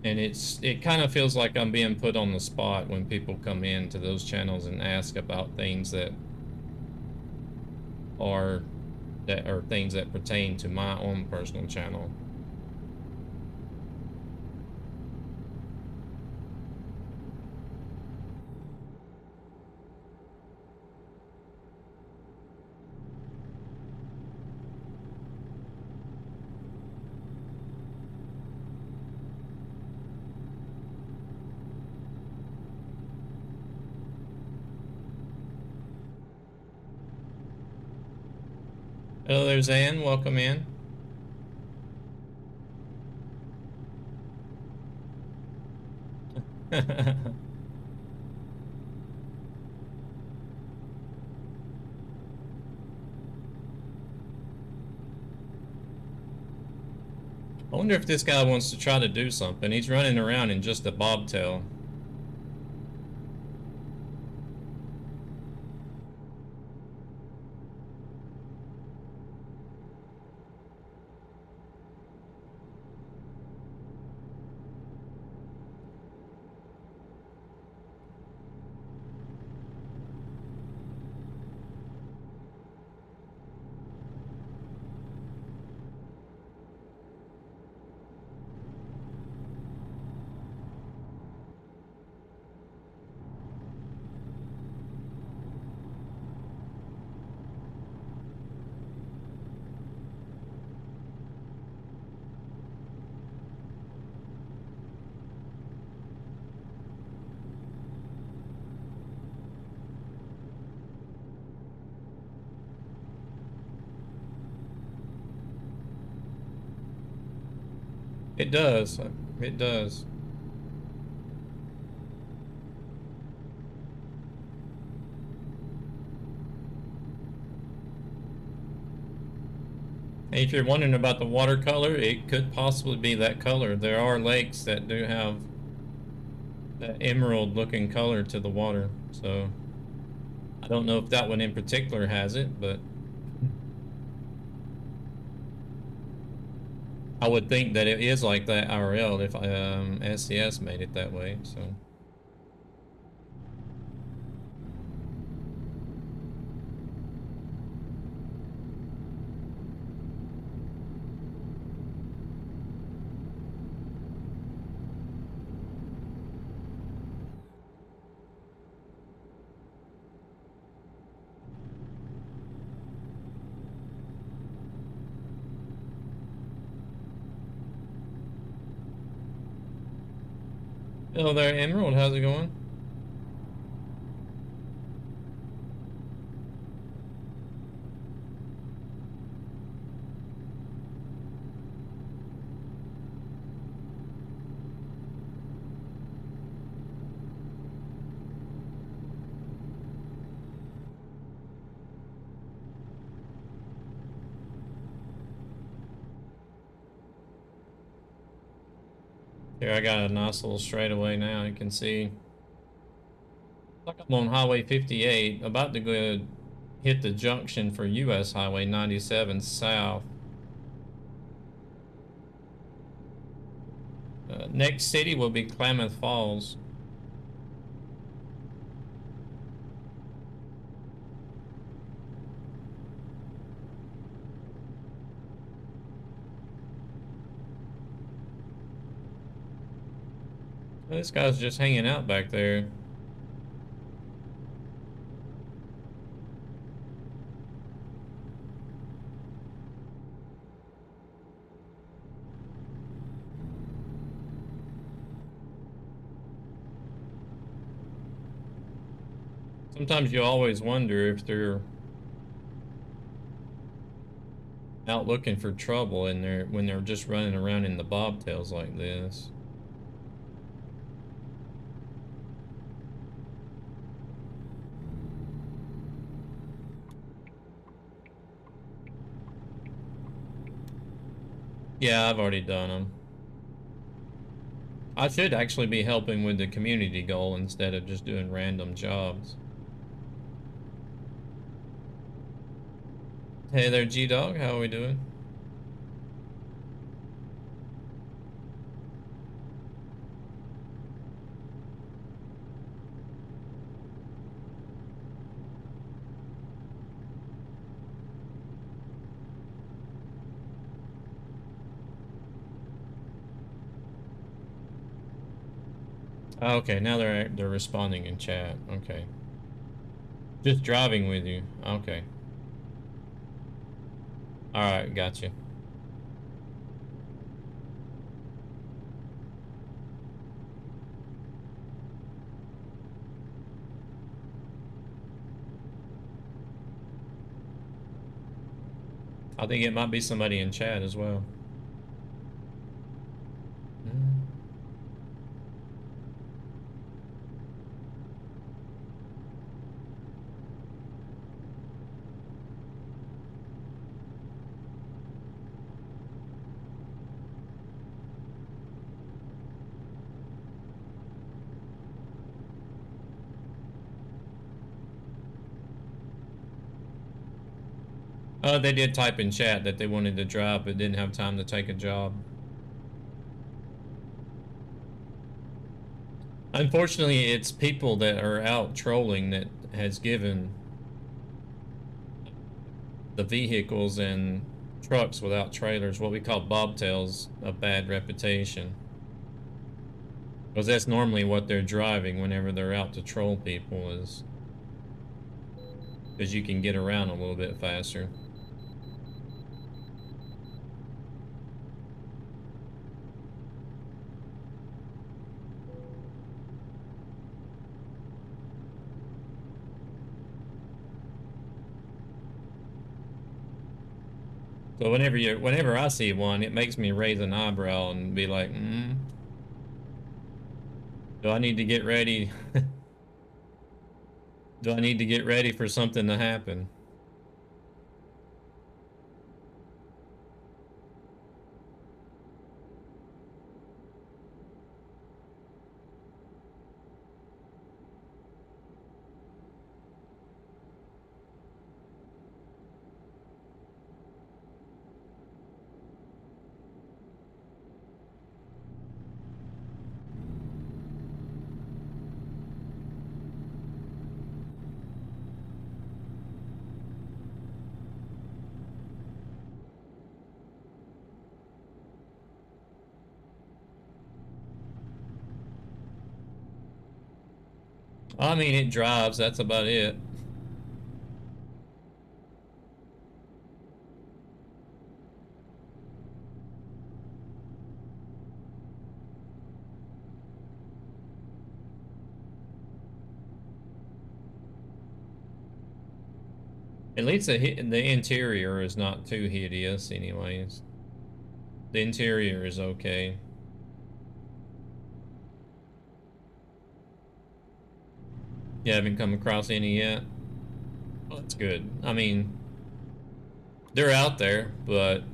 And it kind of feels like I'm being put on the spot when people come in to those channels and ask about things that are things that pertain to my own personal channel. Hello there, Zan. Welcome in. I wonder if this guy wants to try to do something. He's running around in just a bobtail. It does. It does. Hey, if you're wondering about the watercolor, it could possibly be that color. There are lakes that do have that emerald looking color to the water. So I don't know if that one in particular has it, but I would think that it is like that IRL if SCS made it that way. So. Hello there, Emerald. How's it going? Here, I got a nice little straightaway now. You can see. Like I'm on Highway 58, about to go hit the junction for US Highway 97 south. Next city will be Klamath Falls. This guy's just hanging out back there. Sometimes you always wonder if they're out looking for trouble and when they're just running around in the bobtails like this. Yeah, I've already done them. I should actually be helping with the community goal instead of just doing random jobs. Hey there, G-Dog. How are we doing? Okay, now they're responding in chat. Okay. Just driving with you. Okay. Alright, gotcha. I think it might be somebody in chat as well. They did type in chat that they wanted to drive but didn't have time to take a job. Unfortunately, it's people that are out trolling that has given the vehicles and trucks without trailers, what we call bobtails, a bad reputation. Because that's normally what they're driving whenever they're out to troll people, is because you can get around a little bit faster. So whenever I see one, it makes me raise an eyebrow and be like, do I need to get ready? Do I need to get ready for something to happen? I mean, it drives, that's about it. At least the interior is not too hideous anyways. The interior is okay. You haven't come across any yet? Well, that's good. I mean, they're out there, but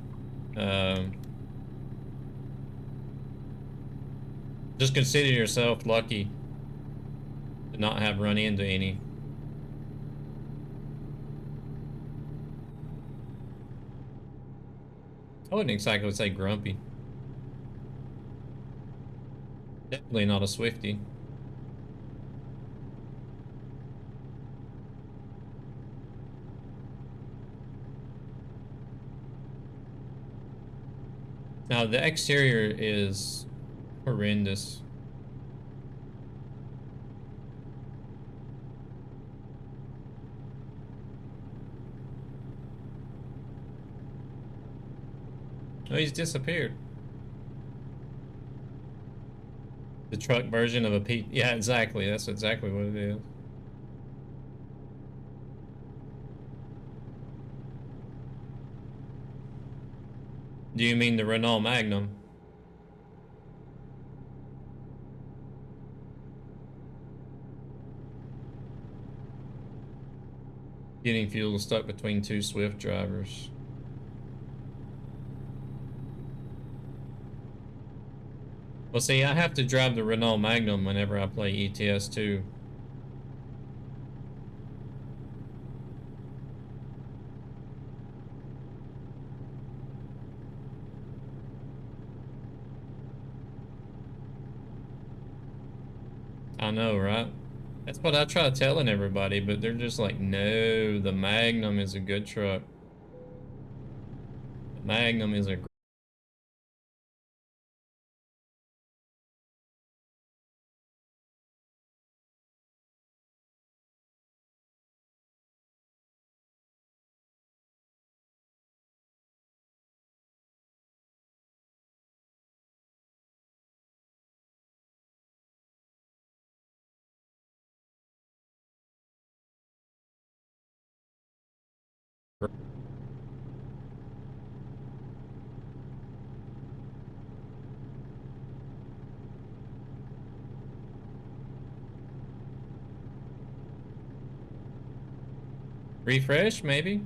just consider yourself lucky to not have run into any. I wouldn't exactly say grumpy. Definitely not a Swiftie. Now, the exterior is horrendous. Oh, he's disappeared. The truck version of a P. Yeah, exactly. That's exactly what it is. Do you mean the Renault Magnum? Getting fuel stuck between two Swift drivers. Well, see, I have to drive the Renault Magnum whenever I play ETS 2. I know, right? That's what I try telling everybody, but they're just like, no, the Magnum is a good truck. The Magnum is a refresh, maybe?